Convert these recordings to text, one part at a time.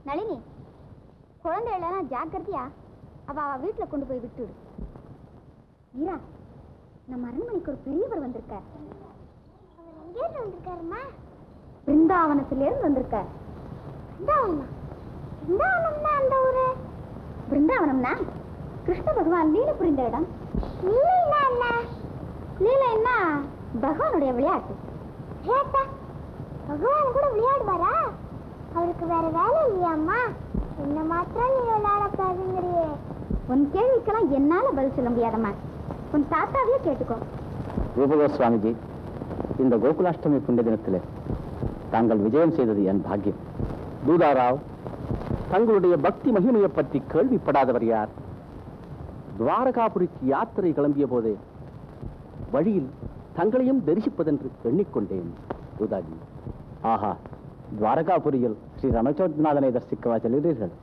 நளினி, குழந்தைகளெல்லாம் ஜாக்கிரதையா அவ வீட்டுல கொண்டு போய் விட்டுடு. ஈரா, நம்ம அரண்மனைக்கு ஒரு பெரியவர் வந்திருக்கார். வந்திருக்காருமா? பிருந்தாவனத்திலிருந்து வந்திருக்கார். பிருந்தாவனம்னா அந்த ஊரு? பிருந்தாவனம்னா கிருஷ்ண பகவான் லீலை புரிந்த இடம். லீலைன்னா என்ன? லீலைன்னா பகவானுடைய விளையாட்டு. விளையாட்டா? பகவான் கூட விளையாடுவாரா? அவருக்கு வேற வேலை இல்லையாம்மா? என்ன மாத்திரம் நீ விளையாடக்கூடாதுங்கிறியே. உன் கேள்விக்கெல்லாம் என்னால பதில் சொல்ல முடியாதம்மா. உன் தாத்தாவே கேட்டுக்கோ. ரூபகோஸ்வாமிஜி, இந்த கோகுலாஷ்டமி புண்ணிய தினத்தில் தாங்கள் விஜயம் செய்தது என் பாக்கியம். தூதாராவ், தங்களுடைய பக்தி மகிமையை பற்றி கேள்விப்படாதவர் யார்? துவாரகாபுரிக்கு யாத்திரை கிளம்பிய போதே வழியில் தங்களையும் தரிசிப்பதென்று எண்ணிக்கொண்டேன். தூதாஜி, ஆஹா, துவாரகாபுரியில் ஸ்ரீ ரணச்சோத்நாதனை தரிசிக்கவா செல்கிறீர்கள்?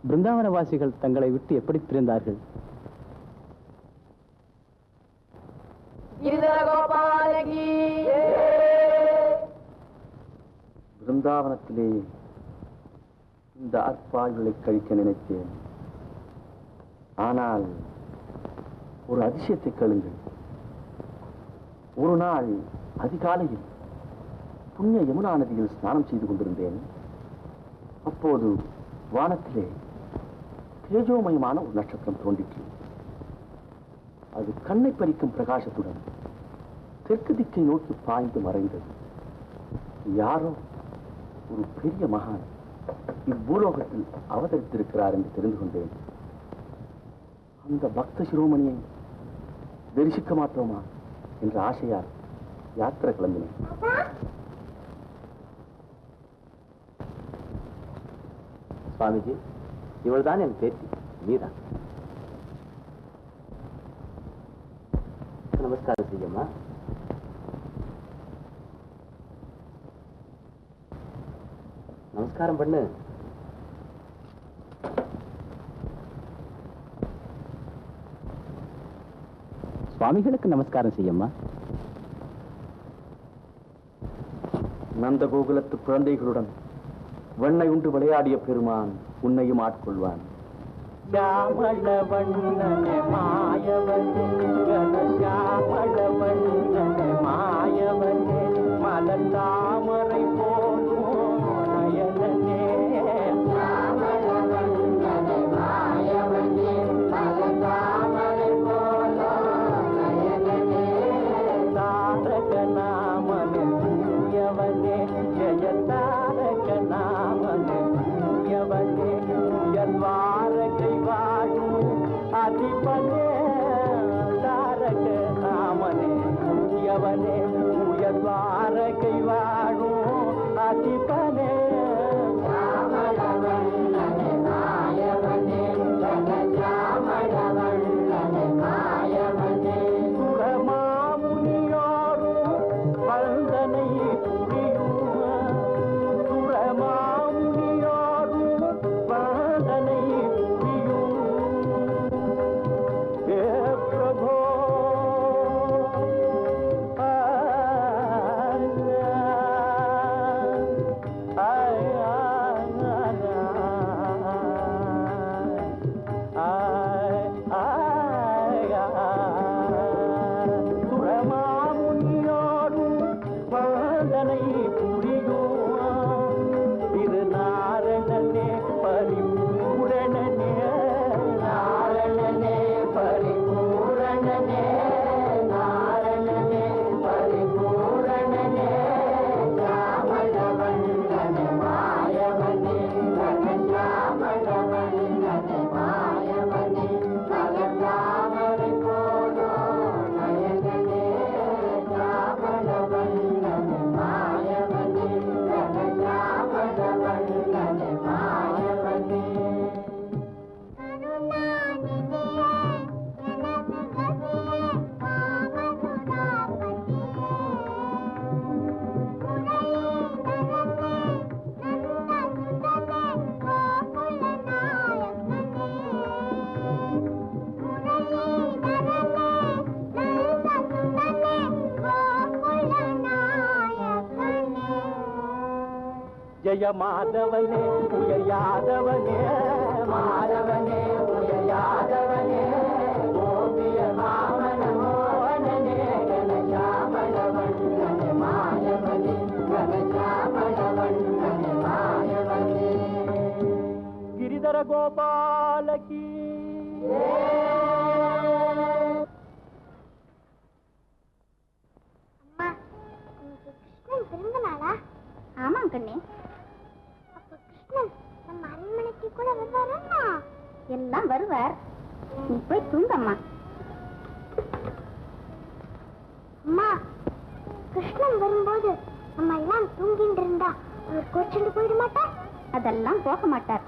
பிருந்தாவனவாசிகள் தங்களை விட்டு எப்படி பிரிந்தார்கள்? பிருந்தாவனத்திலே இந்த ஆத்மாக்களை கழிக்க நினைத்தேன். ஆனால் ஒரு அதிசயத்தை கேளுங்கள். ஒரு நாள் அதிகாலையில் புண்ணிய யமுனா நதியில் ஸ்நானம் செய்து கொண்டிருந்தேன். அப்போது வானத்திலே தேஜோமயமான ஒரு நட்சத்திரம் தோன்றிற்று. அது கண்ணை பறிக்கும் பிரகாசத்துடன் தெற்கு திக்கை நோக்கி பாய்ந்து மறைந்தது. யாரோ ஒரு பெரிய மகான் இப்பூலோகத்தில் அவதரித்திருக்கிறார் என்று தெரிந்து கொண்டேன். அந்த பக்த சிரோமணியை தரிசிக்க மாட்டோமா என்ற ஆசையால் யாத்திரை கிளம்பினேன். சுவாமிஜி, இவள்தான் என் பேத்தி மீரா. நமஸ்காரம் செய்யம்மா. நமஸ்காரம் பண்ணு. சுவாமிகளுக்கு நமஸ்காரம் செய்யம்மா. நந்த கோகுலத்து குழந்தைகளுடன் வெண்ணை உண்டு விளையாடிய பெருமான் உன்னையும் ஆட்கொள்வான். श्यामल वंदन मायवने श्यामल वंदन मायवने मलतामரை போலும் நயனனே श्यामल वंदन मायवने मलतामரை போலும் நயனனே தாரக நாமனே யவனே ஜய தாரக நாமனே யவனே யத்வாரகை அதிபனே தாரக நாமனே யவனே யத்வாரகை ஜெய மாதவனே உயர் யாதவனே மாதவனே உயர் யாதவனே கோபிய மாமன மோகனே கனசாமளவண்ணனே மாயவனே கனசாமளவண்ணனே மாயவனே గిరిధర గోపాలకి அம்மா, இன்னைக்கு கிருஷ்ணன் பிறந்த நாளா? ஆமாம் கண்ணே. அப்ப கிருஷ்ணன் நம்ம அரண்மனைக்கு கூட வருவாரா? எல்லாம் வருவார். நீ போய் தூங்கம்மா. அம்மா, கிருஷ்ணன் வரும்போது நம்ம எல்லாம் தூங்கிட்டு இருந்தா அவர் கோச்சுண்டு போயிட மாட்டார்? அதெல்லாம் போக மாட்டார்.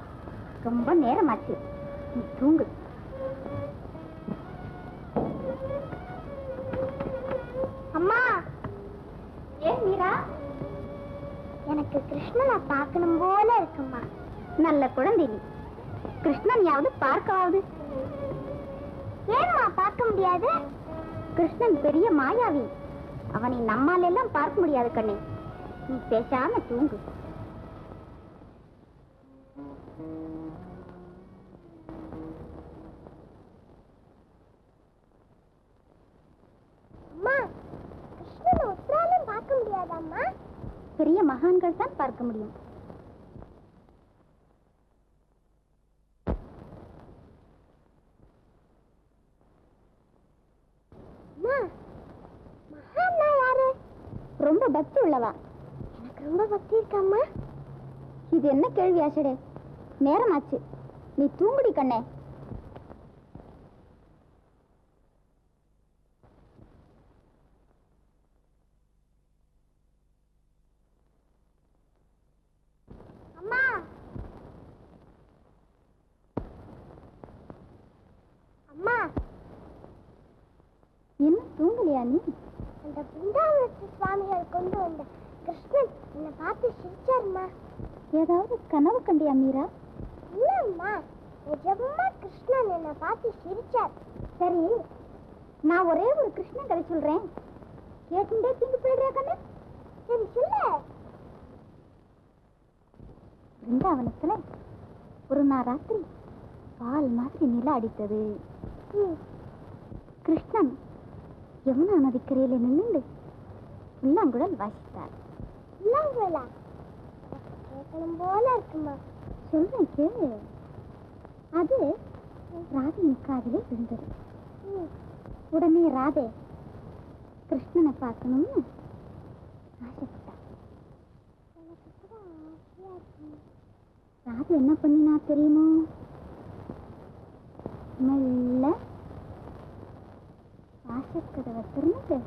ரொம்ப நேரமாச்சு, நீ தூங்கு. அம்மா. ஏன் மீரா? எனக்கு கிருஷ்ணனை பார்க்கணும் போல இருக்குமா. நல்ல குழந்தை நீ. கிருஷ்ணன் யாவது பார்க்காவது? ஏன்மா பார்க்க முடியாது? கிருஷ்ணன் பெரிய மாயாவி. அவனை நம்மால எல்லாம் பார்க்க முடியாது கண்ணே. நீ பேசாம தூங்கு. அம்மா, கிருஷ்ணனை ஒருத்தராலும் பார்க்க முடியாதாம்மா? பெரிய மகான்கள் தான் பார்க்க முடியும். மகான்னா யாரு? ரொம்ப பக்தி உள்ளவா. எனக்கு ரொம்ப பக்தி இருக்காம்மா. இது என்ன கேள்வி ஆசடே? நேரமாச்சு, நீ தூங்குடி கண்ணே. அம்மா, அம்மா, என்ன தூங்கலையா நீ? அந்த பிருந்தாவனத்து சுவாமிகள் கொண்டு வந்த கிருஷ்ணன் என்னை பார்த்து சிரிச்சாருமா. ஏதாவது கனவு கண்டியா மீரா? இல்லம்மா, நிஜமா கிருஷ்ணன் என்னை பார்த்து சிரிச்சார். சரி, நான் ஒரே ஒரு கிருஷ்ணன் கதை சொல்றேன், கேட்டுட்டே தூங்கி போயிடுறியா கண்ணு? சரி சொல்லு. பிருந்தாவனத்துல ஒரு நாள் ராத்திரி பால் மாதிரி நிலா அடித்தது. கிருஷ்ணன் யமுனா நதிக்கரையில நின்று புல்லாங்குழல் வாசித்தார். புல்லாங்குழலா? கேட்கணும் போல இருக்குமா. சொல்றேன் கேளு. அது ராதையின் காதிலே விழுந்தது. உடனே ராதே கிருஷ்ணனை பார்க்கணும்னு ஆசைப்பட்டார். ராதை என்ன பண்ணினா தெரியுமோ? மெல்ல வாசக்கதவை திறந்து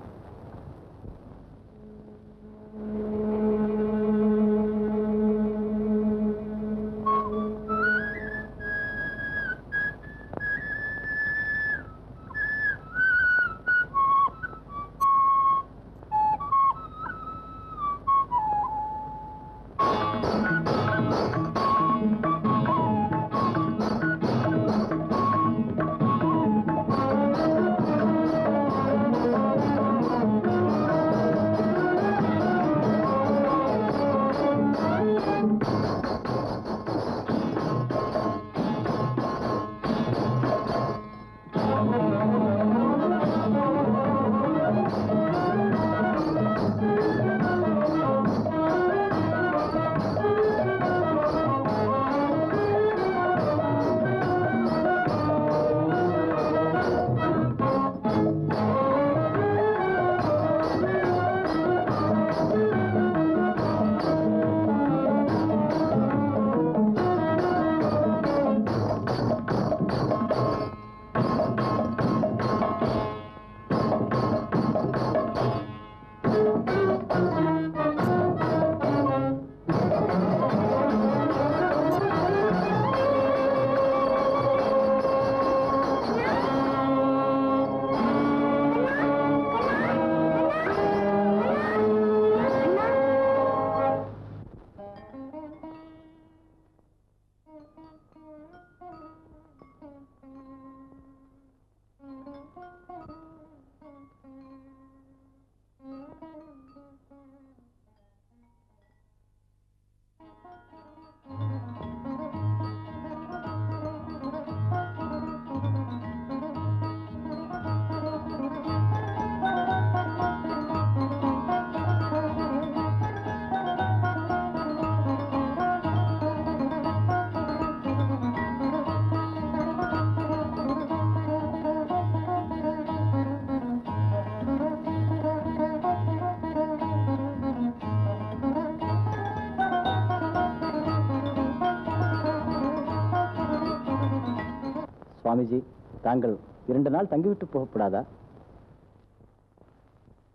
சுவாமிஜி, தாங்கள் 2 நாள் தங்கிவிட்டு போகக்கூடாதா?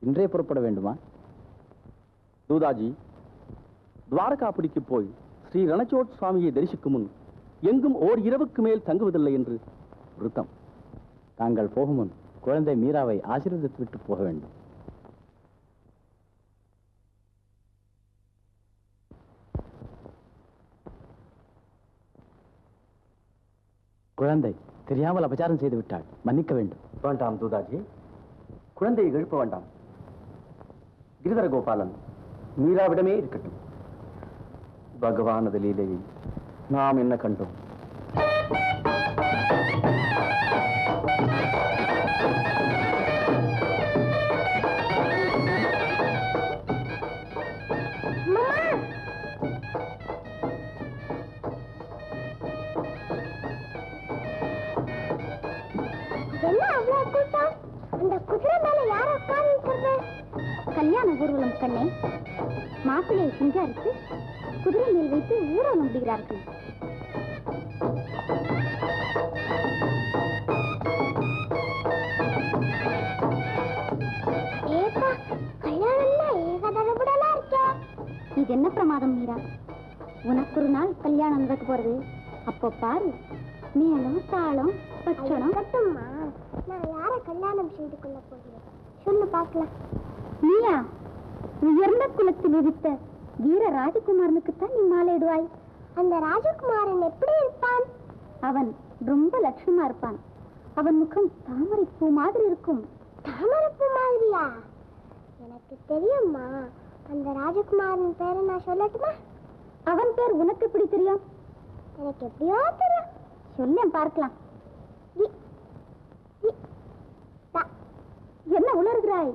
இன்றே புறப்பட வேண்டுமா? தூதாஜி, துவாரகாபுரிக்கு போய் ஸ்ரீ ரணச்சோட் சுவாமியை தரிசிக்கும் முன் எங்கும் ஓர் இரவுக்கு மேல் தங்குவதில்லை என்று விருத்தம். தாங்கள் போகும் முன் குழந்தை மீராவை ஆசீர்வதித்து விட்டு போக வேண்டும். குழந்தை தெரியாமல் அபச்சாரம் செய்து விட்டாள், மன்னிக்க வேண்டும். வேண்டாம் தூதாஜி, குழந்தையை எழுப்ப வேண்டாம். கிரிதர கோபாலன் மீராவிடமே இருக்கட்டும். பகவானது லீலையை நாம் என்ன கண்டோம்? கல்யாண ஊர்வலம் கண்ணே, மாப்பிள்ளையை சிங்காரித்து குதிரை மேல் வைத்து ஊர்வலம் விடுகிறார்கள். இது என்ன பிரமாதம் மீரா? உனக்கு ஒரு நாள் கல்யாணம் நடக்க போறது. அப்போ பாரு, மேலும் தாளம் பட்சணம். நான் யார கல்யாணம் செய்து கொள்ள போகிறேன் சொல்லு பார்க்கலாம். நீயா? உயர்ந்த குலத்தில் உதித்த வீர ராஜகுமாரனுக்குத்தான் நீ மாலையிடுவாய். அந்த ராஜகுமாரன் எப்படி இருப்பான்? அவன் ரொம்ப லட்சணமா இருப்பான். அவன் முகம் தாமரை பூ மாதிரி இருக்கும். தாமரை பூ மாதிரியா? எனக்கு தெரியும்மா. அந்த ராஜகுமாரன் பேரை நான் சொல்லட்டுமா? அவன் பேர் உனக்கு எப்படி தெரியும்? எனக்கு எப்படியோ தெரியும். சொல்லேன் பார்க்கலாம். என்ன உணர்கிறாய்?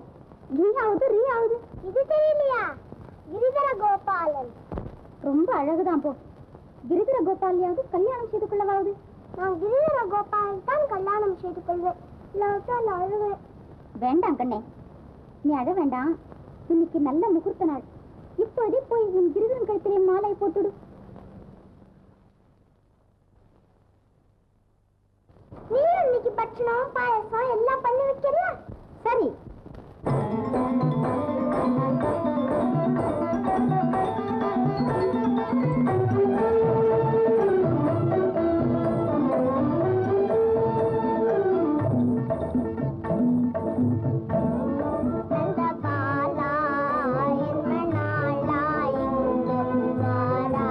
நீயாவது ரீயாவது இது தெரியலையா? கிரிதர கோபாலன். ரொம்ப அழகுதான் போ. கிரிதர கோபாலியாவது கல்யாணம் செய்து கொள்ளவாவது? நான் கிரிதர கோபாலன் தான் கல்யாணம் செய்து கொள்வேன். அழுவேன். வேண்டாம் கண்ணே, நீ அழ வேண்டாம். இன்னைக்கு நல்ல முகூர்த்த நாள். இப்போதே போய் உன் கிரிதரன் கழுத்திலே மாலை போட்டுடு. நீ இன்னைக்கு பட்சணம் பாயசம் எல்லாம் பண்ணி வைக்கிறா? சரி. நந்தபாலா என் மணாளா எங்கும் வாரா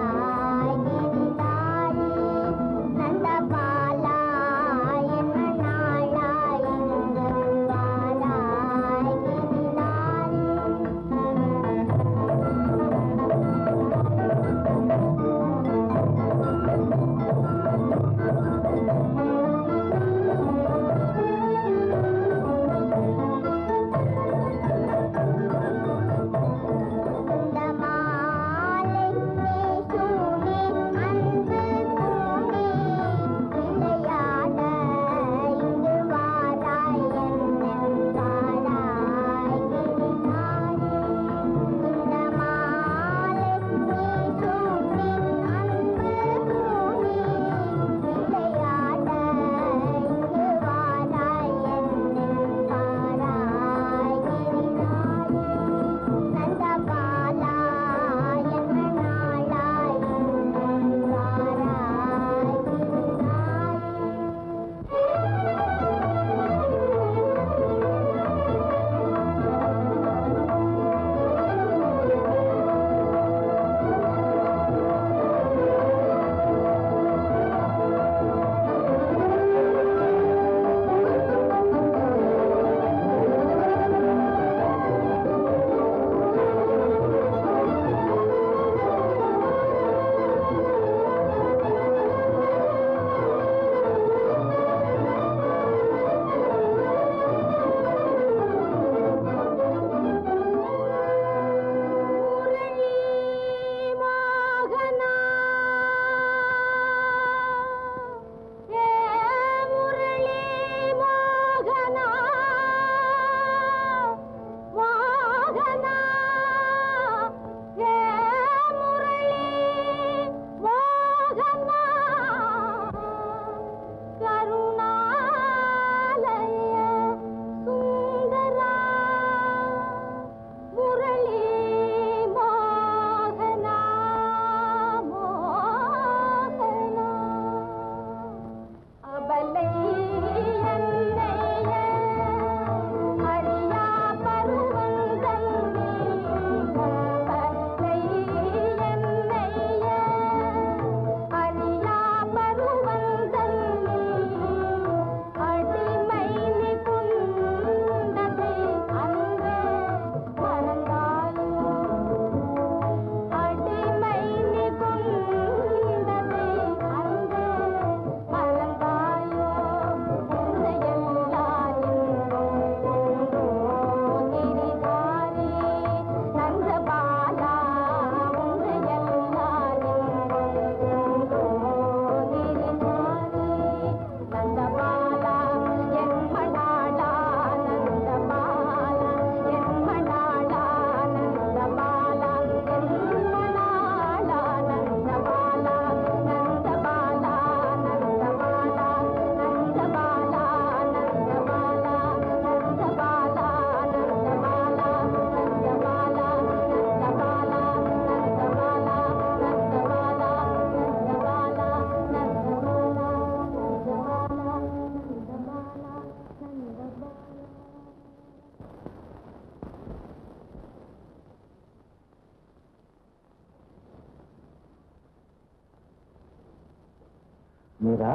மீரா,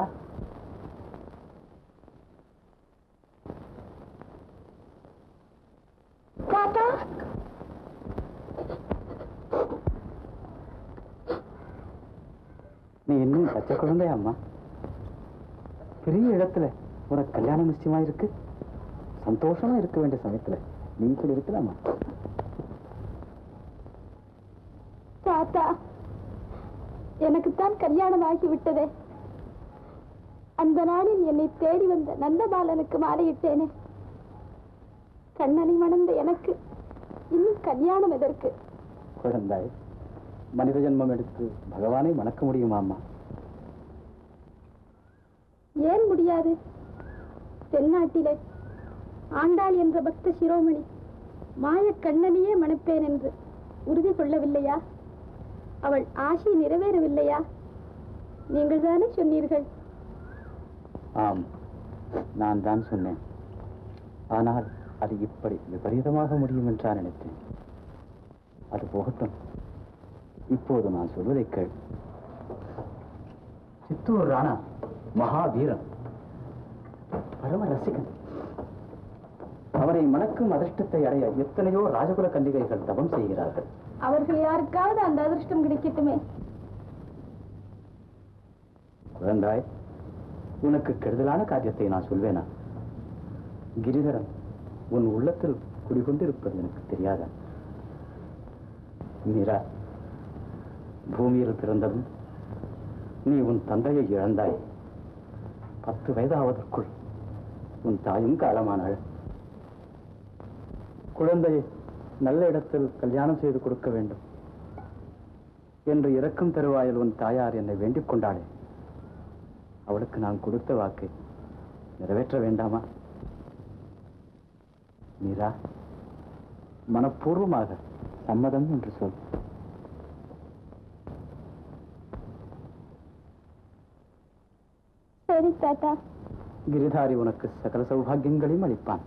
தாத்தா, நீ இன்னும் பச்சை குழந்தையா அம்மா? பெரிய இடத்துல உனக்கு கல்யாணம் நிச்சயமா இருக்கு. சந்தோஷமா இருக்க வேண்டிய சமயத்துல நீ இப்படி இருக்கலாமா? தாத்தா, எனக்குத்தான் கல்யாணம் ஆகிவிட்டதே. அந்த நாளில் என்னை தேடி வந்த நந்தபாலனுக்கு மாலையிட்டேனே. கண்ணனை மணந்த எனக்கு இன்னும் கல்யாணம் எதற்கு? குழந்தாய், மனித ஜென்மம் எடுத்து பகவானை மணக்க முடியுமா அம்மா? ஏன் முடியாது? தென்னாட்டிலே ஆண்டாள் என்ற பக்த சிரோமணி மாயக் கண்ணனையே மணப்பேன் என்று உறுதி கொள்ளவில்லையா? அவள் ஆசை நிறைவேறவில்லையா? நீங்கள் தானே சொன்னீர்கள். ஆம், நான் தான் சொன்னேன். ஆனால் அது இப்படி விபரீதமாக முடியும் என்றா நினைத்தேன். அது போகட்டும். இப்போது நான் சொல்வதை கேள். சித்தூர் ராணா மகாவீரன், பரம ரசிகன். அவரை மணக்கும் அதிர்ஷ்டத்தை அடைய எத்தனையோ ராஜகுல கன்னிகைகள் தவம் செய்கிறார்கள். அவர்கள் யாருக்காவது அந்த அதிர்ஷ்டம் கிடைக்கட்டுமே. குழந்தாய், உனக்கு கெடுதலான காரியத்தை நான் சொல்வேனா? கிரிதரன் உன் உள்ளத்தில் குடிகொண்டிருப்பது எனக்கு தெரியாதா? மீரா, பூமியில் பிறந்ததும் நீ உன் தந்தையை இழந்தாய். 10 வயதாவதற்குள் உன் தாயும் காலமானாள். குழந்தையை நல்ல இடத்தில் கல்யாணம் செய்து கொடுக்க வேண்டும் என்று இறக்கும் தருவாயில் உன் தாயார் என்னை வேண்டிக் கொண்டாளே. அவளுக்கு நான் கொடுத்த வாக்கை நிறைவேற்ற வேண்டாமா? மீரா, மனப்பூர்வமாக சம்மதம் என்று சொல். சரி தாத்தா. கிரிதாரி உனக்கு சகல சௌபாகியங்களையும் அளிப்பான்.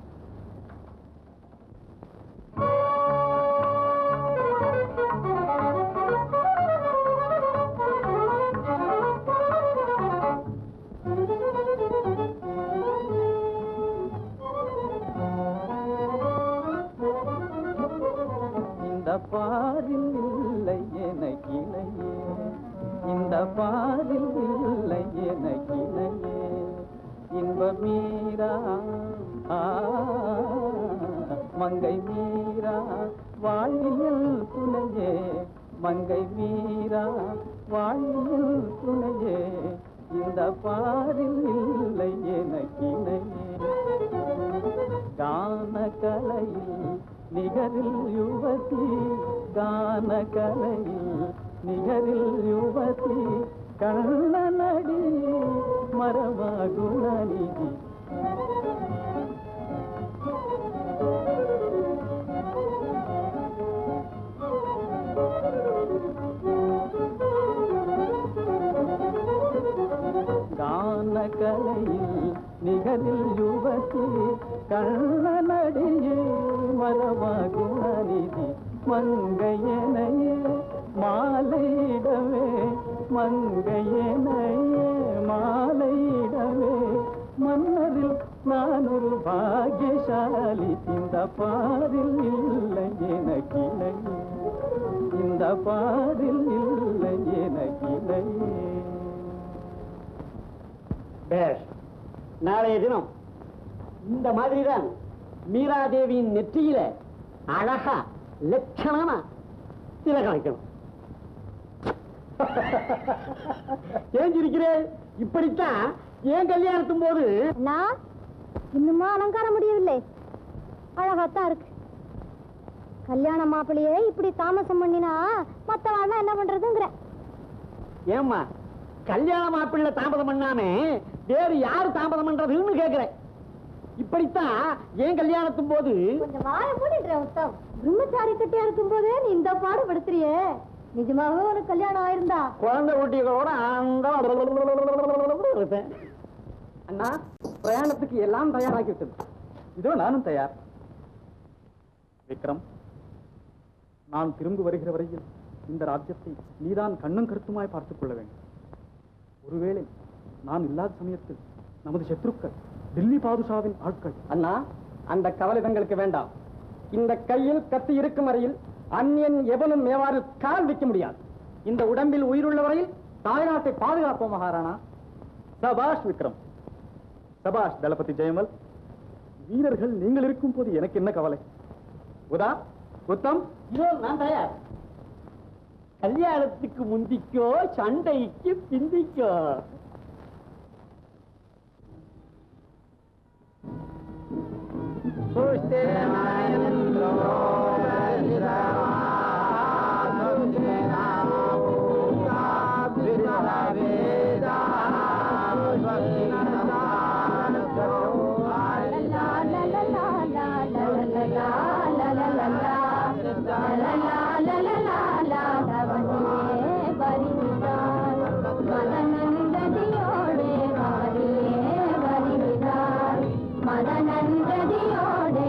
இந்த பாரில் இல்லை எனக்கிளையே, இந்த பாரில் இல்லை எனக்கிளையே, இன்ப மீரா மங்கை மீரா வாழ்வியல் துணையே, மங்கை மீரா வாழ்வியல் துணையே, இந்த பாரில் இல்லை எனக்கிளையே. கான கலையில் நிகரில் யுவதி, கான கலையில் நிகரில் யுவதி, கண்ணனடி மரமாகுணநிதி. கான கலையில் நிகரில் யுவதி, கண்ணனடியே மரமாகுணநிதி. மங்கையனையே மாலையிடவே, மங்கையனையே மாலையிடவே, மன்னரில் நான் ஒரு பாக்கியசாலி. இந்த பாரில் இல்லை எனக்கிளையே, இந்த பாரில் இல்லை எனக்கிளையே. பேஷ். நாளைய தினம் இந்த மாதிரிதான் மீராதேவியின் நெற்றியில அழகா லட்சணமா திலகம் வைக்கணும். ஏஞ்சிருக்கிறேன். இப்படித்தான் ஏன் கல்யாணத்தும் போது நான் இன்னுமா அலங்காரம் முடியவில்லை. அழகாத்தான் இருக்கு. கல்யாண மாப்பிள்ளையே இப்படி தாமசம் பண்ணினா மத்தவாழ்னா என்ன பண்றதுங்கிற. ஏம்மா கல்யாண மாப்பிள்ளை தாமதம் பண்ணாம வேறு யாரு தாமதம் பண்றதுன்னு கேக்குறேன். இப்படித்தான் ஏன் கல்யாணத்தும் போது கொஞ்சம் வாய மூடிடுற உத்தம். பிரம்மச்சாரி கட்டியா இருக்கும் போதே நீ இந்த பாடு படுத்துறியே. நிஜமாவே உனக்கு கல்யாணம் ஆயிருந்தா குழந்தை குட்டிகளோட இருப்பேன். அண்ணா, பிரயாணத்துக்கு எல்லாம் தயாராகி விட்டது. இதோ நானும் தயார். விக்ரம், நான் திரும்பி வருகிற வரையில் இந்த ராஜ்யத்தை நீதான் கண்ணும் கருத்துமாய் பார்த்துக் கொள்ள வேண்டும். ஒருவேளை நான் இல்லாத சமயத்தில் நமது சத்ருக்கள் டெல்லி பாதுஷாவின் ஆட்கள். அண்ணா, அந்த கவலை தங்களுக்கு வேண்டாம். இந்த கையில் கத்தி இருக்கும் வரையில் அந்நியன் எவனும் மேவாரில் கால் வைக்க முடியாது. இந்த உடம்பில் உயிருள்ள வரையில் தாய்நாட்டை பாதுகாப்போம் மகாராணா. சபாஷ் விக்ரம், சபாஷ் தளபதி ஜெயமல். வீரர்கள் நீங்கள் இருக்கும் போது எனக்கு என்ன கவலை? உதா, உத்தம், இதோ நான் தயார். கல்யாணத்துக்கு முந்திக்கோ, சண்டைக்கு பிந்திக்கோ. மதனந்ததியோடு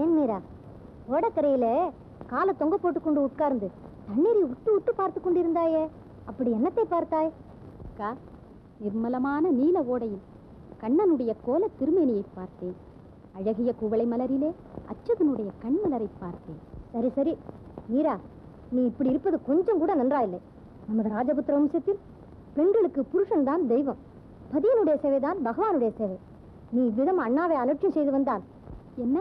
ஏன் மீரா, ஓடக்கரையில காலை தொங்க போட்டு கொண்டு உட்கார்ந்து தண்ணீரை உத்து உத்து பார்த்து கொண்டிருந்தாயே, அப்படி என்னத்தை பார்த்தாய்? அக்கா, நிர்மலமான நீல ஓடையில் கண்ணனுடைய கோல திருமேனியை பார்த்தேன். அழகிய குவளை மலரிலே அச்சுதனுடைய கண்மலரை பார்த்தேன். சரி சரி மீரா, நீ இப்படி இருப்பது கொஞ்சம் கூட நன்றாயில்லை. நமது ராஜபுத்திர வம்சத்தில் பெண்களுக்கு புருஷன் தான் தெய்வம், பதியனுடைய சேவைதான் பகவானுடைய சேவை. நீ இவ்விதம் அண்ணாவை அலட்சியம் செய்து வந்தால் என்ன?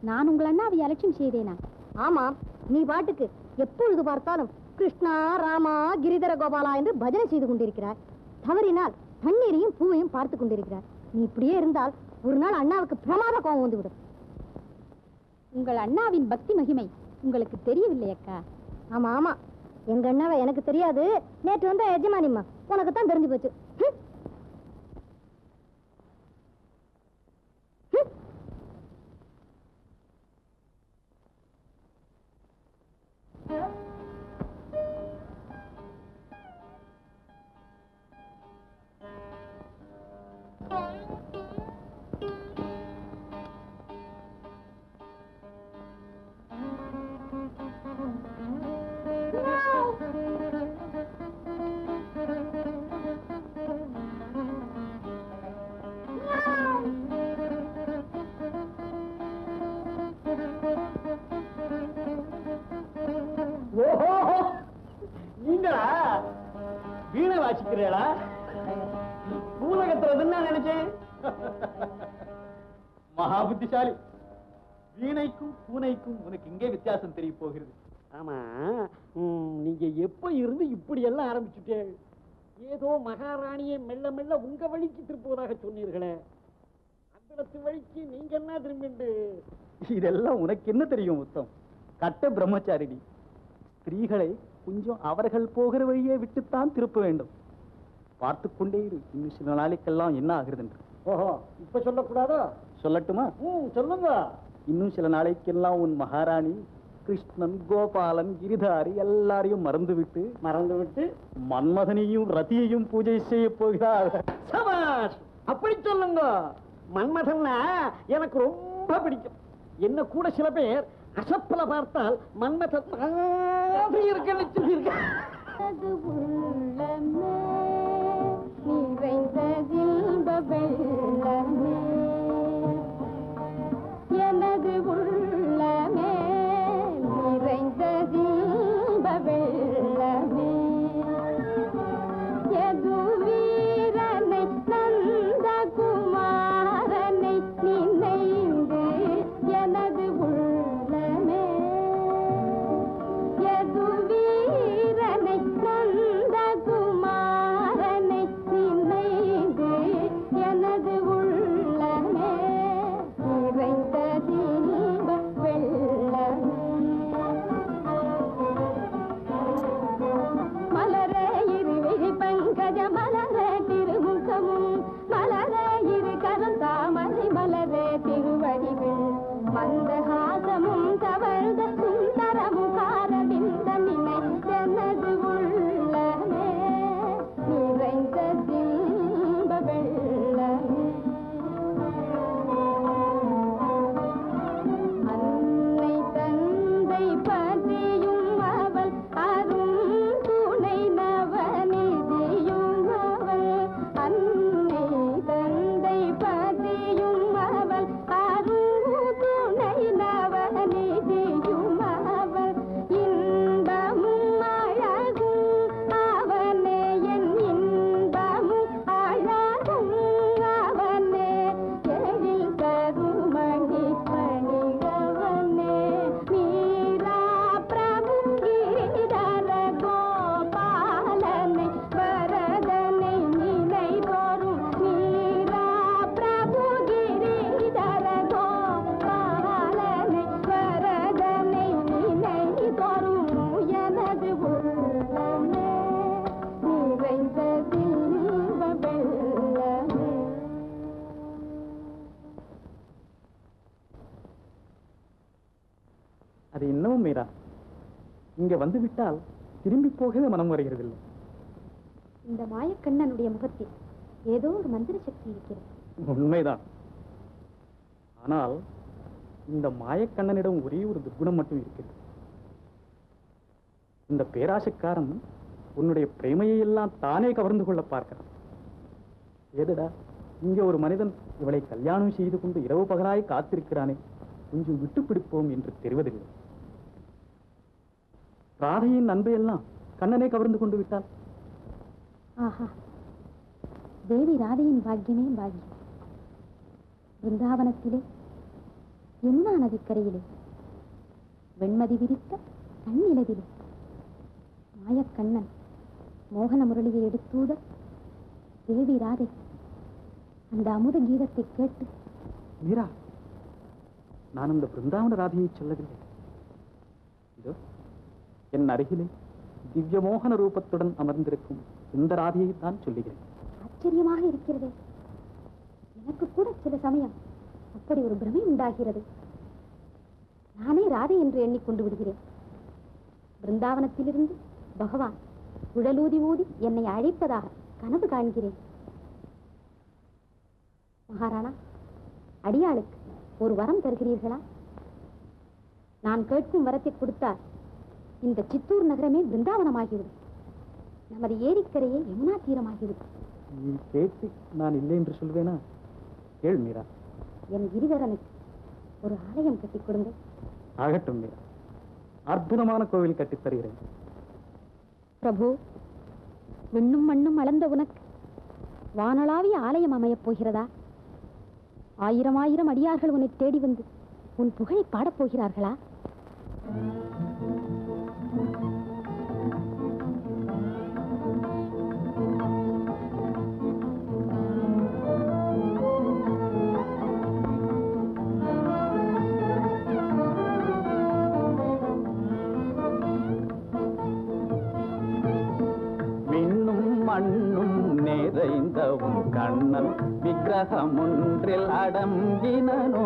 நான் உங்கள் அண்ணாவை அலட்சியம் செய்தேனா? ஆமாம், நீ பாட்டுக்கு எப்பொழுது பார்த்தாலும் கிருஷ்ணா ராமா கிரிதர கோபாலா என்று பஜனை செய்து கொண்டிருக்கிறாய். தவறினால் தண்ணீரையும் பூவையும் பார்த்து கொண்டிருக்கிறாய். நீ இப்படியே இருந்தால் ஒரு நாள் அண்ணாவுக்கு பிரமாத கோபம் வந்துவிடும். உங்கள் அண்ணாவின் பக்தி மகிமை உங்களுக்கு தெரியவில்லை அக்கா. ஆமா ஆமா, எங்க அண்ணாவை எனக்கு தெரியாது. நேற்று வந்த எஜமானிம்மா, உனக்கு தான் தெரிஞ்சு போச்சு. நீங்களா வீணை வாசிக்கிறீங்களா? பூலகத்துறதுன்னு நினைச்சேன். மகா புத்திசாலி. வீணைக்கும் பூனைக்கும் உனக்கு இங்கே வித்தியாசம் தெரிய போகிறது. ஆமா, நீங்க எப்ப இருந்து இப்படி எல்லாம் ஆரம்பிச்சுட்டே? ஏதோ மகாராணியை மெல்ல மெல்ல உங்க வழிக்கு திருப்புவதாக சொன்னீர்களே, அந்த வழிக்கு நீங்க என்ன திரும்பிண்டு? இதெல்லாம் உனக்கு என்ன தெரியும்? உத்தம் கட்ட பிரம்மச்சாரிணி. ஸ்திரீகளை கொஞ்சம் அவர்கள் போகிற வழியே விட்டுத்தான் திருப்ப வேண்டும். பார்த்து கொண்டே இரு, இன்னும் சில நாளைக்கெல்லாம் என்ன ஆகுறது என்று. ஓஹோ, இப்ப சொல்லக்கூடாதோ? சொல்லட்டுமா? சொல்லுங்க. இன்னும் சில நாளைக்கெல்லாம் உன் மகாராணி கிருஷ்ணன், கோபாலன், கிரிதாரி எல்லாரையும் மறந்துவிட்டு மன்மதனையும் ரதியையும் பூஜை செய்ய போகிறார். சபாஷ், அப்படி சொல்லுங்க. மன்மதன்னா எனக்கு ரொம்ப பிடிக்கும். என்ன கூட சில பேர் அசப்பல பார்த்தால் மன்மதன் இருக்குன்னு சொல்லியிருக்க. எனது உள்ளமே நிறைந்த வெள்ளமே, எது வீரனை நந்த குமாரனை நினைந்து எனது உள்ளமே, எது வீரனை நந்த குமாரனை நினைந்து எனது உள்ளமே நிறைந்த மந்தஹாசமும் தவழ்ந்த சுந்தரமும் காரவிந்த நினை எனது உள்ளமே நிறைந்த தீப வெள்ளமே. அன்னை தந்தை பற்றியும் அவள் அரும் துணை நவநிதியும் அவள், அன்னை தந்தை பற்றியும் அவள் நவநிதியும் அவள், இன்பமும் அழகும் அவனே, என் இன்பமும் அழகும் அவனே, எழில் கருமணி பணிகவனே, மீரா பிரபு கிரிதர கோபாலனை வரதனை நினை தோறும், மீரா பிரபு கிரிதர கோபாலனை வரதனை நினை தோறும், எனது உள்ளமே நிறைந்த தீப வெள்ளமே. அது இன்னமும் மீரா, இங்க வந்து விட்டால் திரும்பி போகவே மனம் வருகிறதில்லை. இந்த மாயக்கண்ணனுடைய முகத்தில் ஏதோ ஒரு மந்திர சக்தி இருக்கிறது. உண்மைதான். ஆனால் இந்த மாயக்கண்ணனிடம் ஒரே ஒரு துர்குணம் மட்டும் இருக்கிறது. இந்த பேராசைக்காரன் உன்னுடைய பிரேமையை எல்லாம் தானே கவர்ந்து கொள்ள பார்க்கிறான். ஏதுடா, இங்கே ஒரு மனிதன் இவளை கல்யாணம் செய்து கொண்டு இரவு பகலாய் காத்திருக்கிறானே, கொஞ்சம் விட்டு பிடிப்போம் என்று தெரிவதில்லை. ராதையின் அன்பையெல்லாம் கண்ணனை கவர்ந்து கொண்டு விட்டாள். ஆஹா, தேவி ராதையின் பாக்கியமே பாக்கியம். பிருந்தாவனத்திலே யமுனா நதிக்கரையிலே வெண்மதி விரித்த கண்ணிலவிலே மாயக்கண்ணன் மோகன முரளியை எடுத்தூத தேவி ராதை அந்த அமுத கீதத்தை கேட்டு. மீரா, நான் அந்த பிருந்தாவன ராதையை சொல்லவில்லை. இதோ என் அருகிலே திவ்ய மோகன ரூபத்துடன் அமர்ந்திருக்கும் இந்த ராதையை தான் சொல்லுகிறேன். ஆச்சரியமாக இருக்கிறதே. எனக்கு கூட சில சமயம் அப்படி ஒரு பிரமை உண்டாகிறது. நானே ராதை என்று எண்ணிக்கொண்டு விடுகிறேன். பிருந்தாவனத்திலிருந்து பகவான் குழலூதி ஊதி என்னை அழைப்பதாக கனவு காண்கிறேன். மகாராணா, அடியாளுக்கு ஒரு வரம் தருகிறீர்களா? நான் கேட்கும் வரத்தை கொடுத்தால் இந்த சித்தூர் நகரமே பிருந்தாவனமாகிவிடும். நமது ஏரிக்கரையே யமுனா தீரமாகிவிடும். நீ கேட்டு நான் இல்லை என்று சொல்வேனா? கேள் மீரா. என் கிரிதரனுக்கு ஒரு ஆலயம் கட்டிக் கொடுங்க. ஆகட்டும் மீரா, அற்புதமான கோவில் கட்டித் தருகிறேன். பிரபு, விண்ணும் மண்ணும் அளந்த உனக்கு வானளாவிய ஆலயம் அமையப் போகிறதா? ஆயிரம் ஆயிரம் அடியார்கள் உன்னை தேடி வந்து உன் புகழை பாடப் போகிறார்களா? மண்ணும் நிறைந்தவும் கண்ணன் விக்கிரகம் ஒன்றில் அடங்கினனோ.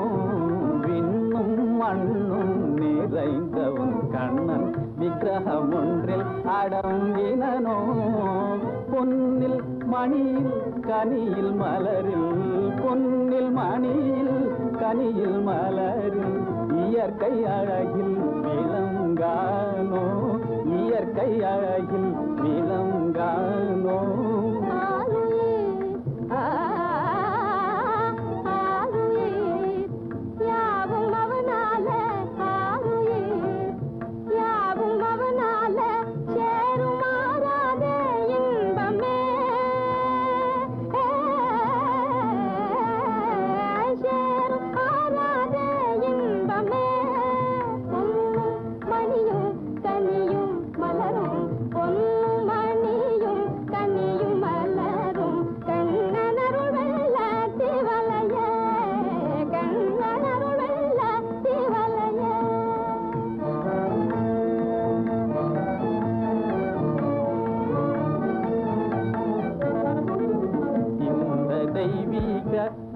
விண்ணும் மண்ணும் நிறைந்தவும் கண்ணன் விக்கிரகம் ஒன்றில் அடங்கினனோ. பொன்னில் மணியில் கனியில் மலரில், பொன்னில் மணியில் கனியில் மலரில் இயற்கை அழகில் விளங்கானோ. இயற்கை அழகில் விளங்கானோ.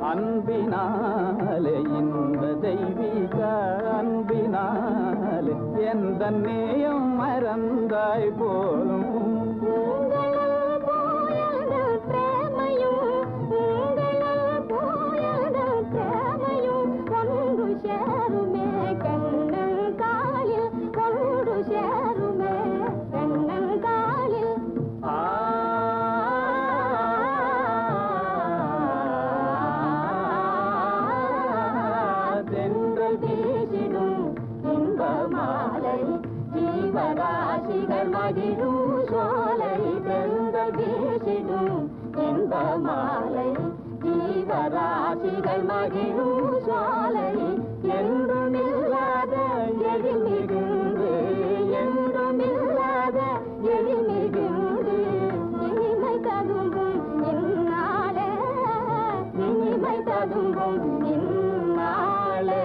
அன்பினாலே, இந்த தெய்வீக அன்பினாலே எந்த நேயம் மறந்தாய் போலும். ஜீவராசிகள் மகிழும் சோலை தென்றல் வீசிடும் இன்ப மாலை. ஜீவராசிகள் மகிழும் சோலை என்றுமில்லாத எழில் மிகுந்து, என்றுமில்லாத எழில் மிகுந்து இனிமை ததும்பும் இந்நாளே, இனிமை ததும்பும் இந்நாளே.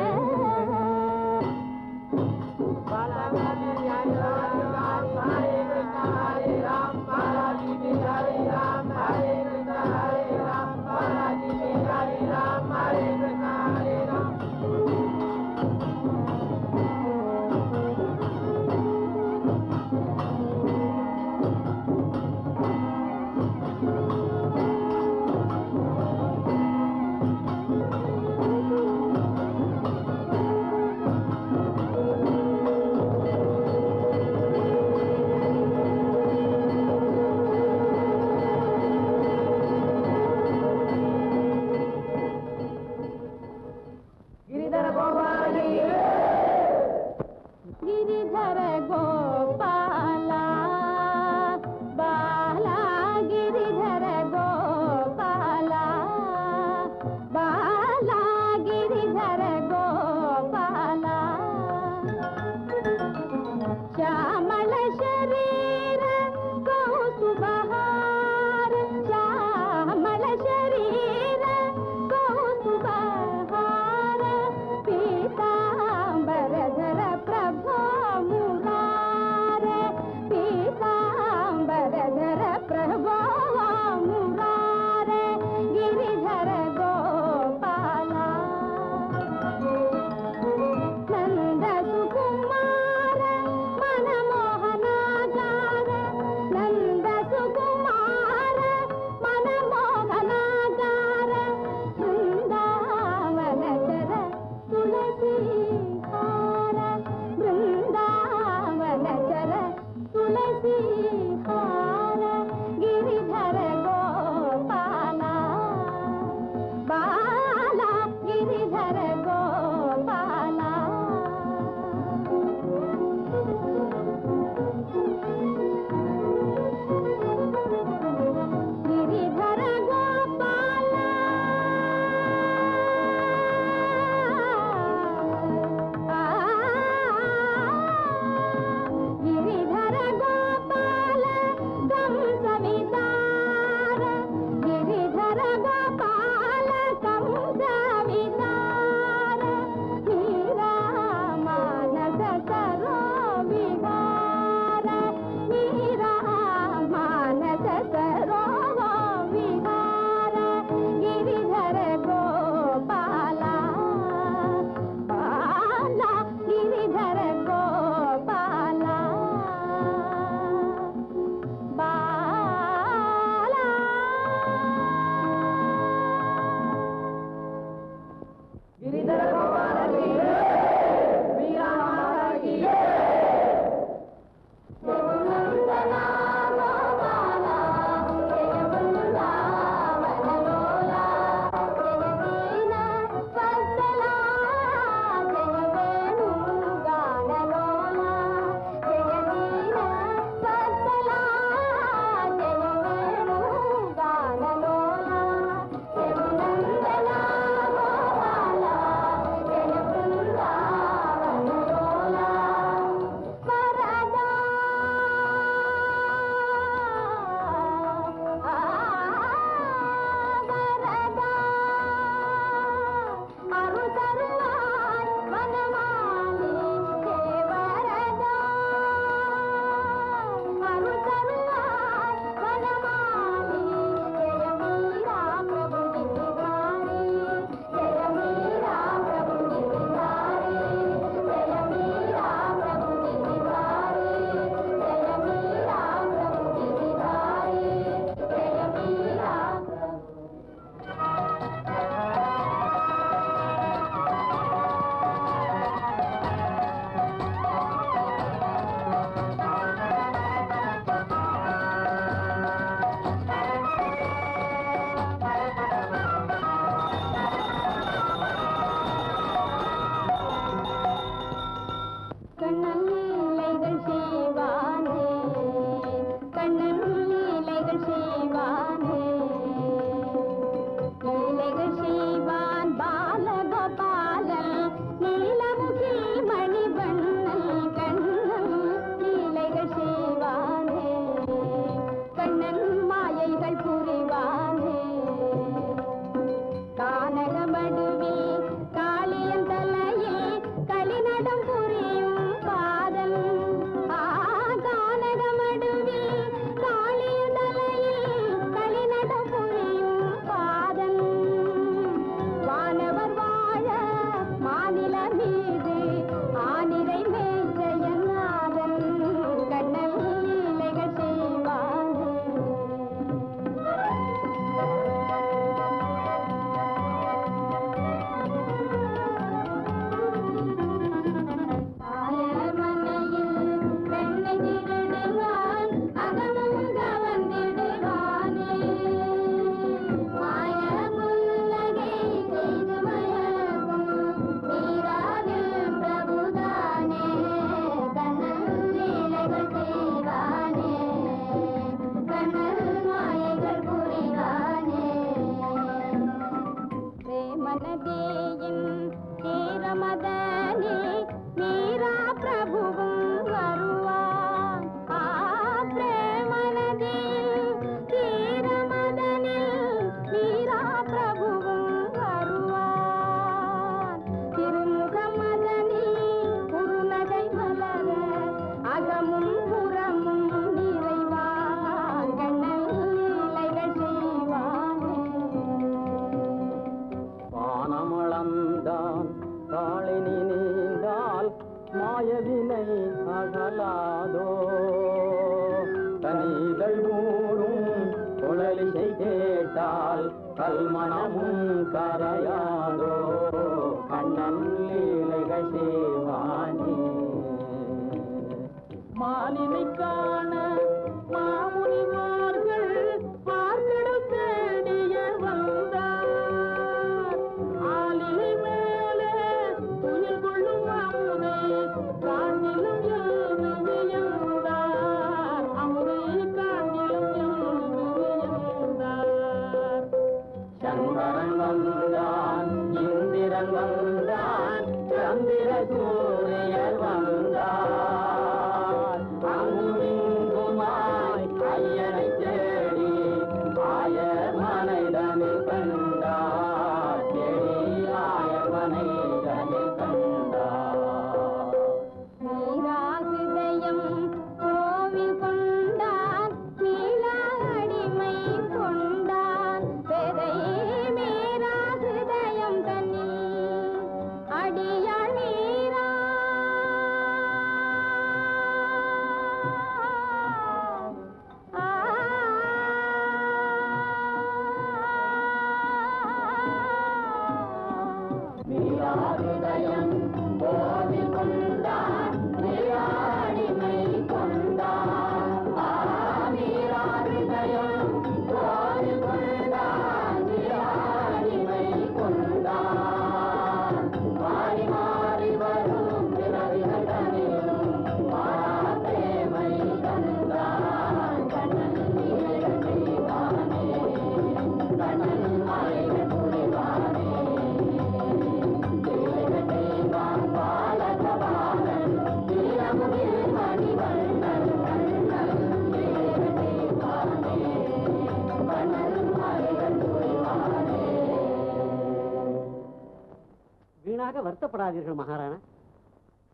வருத்தப்படாதீர்கள் மகாராணா.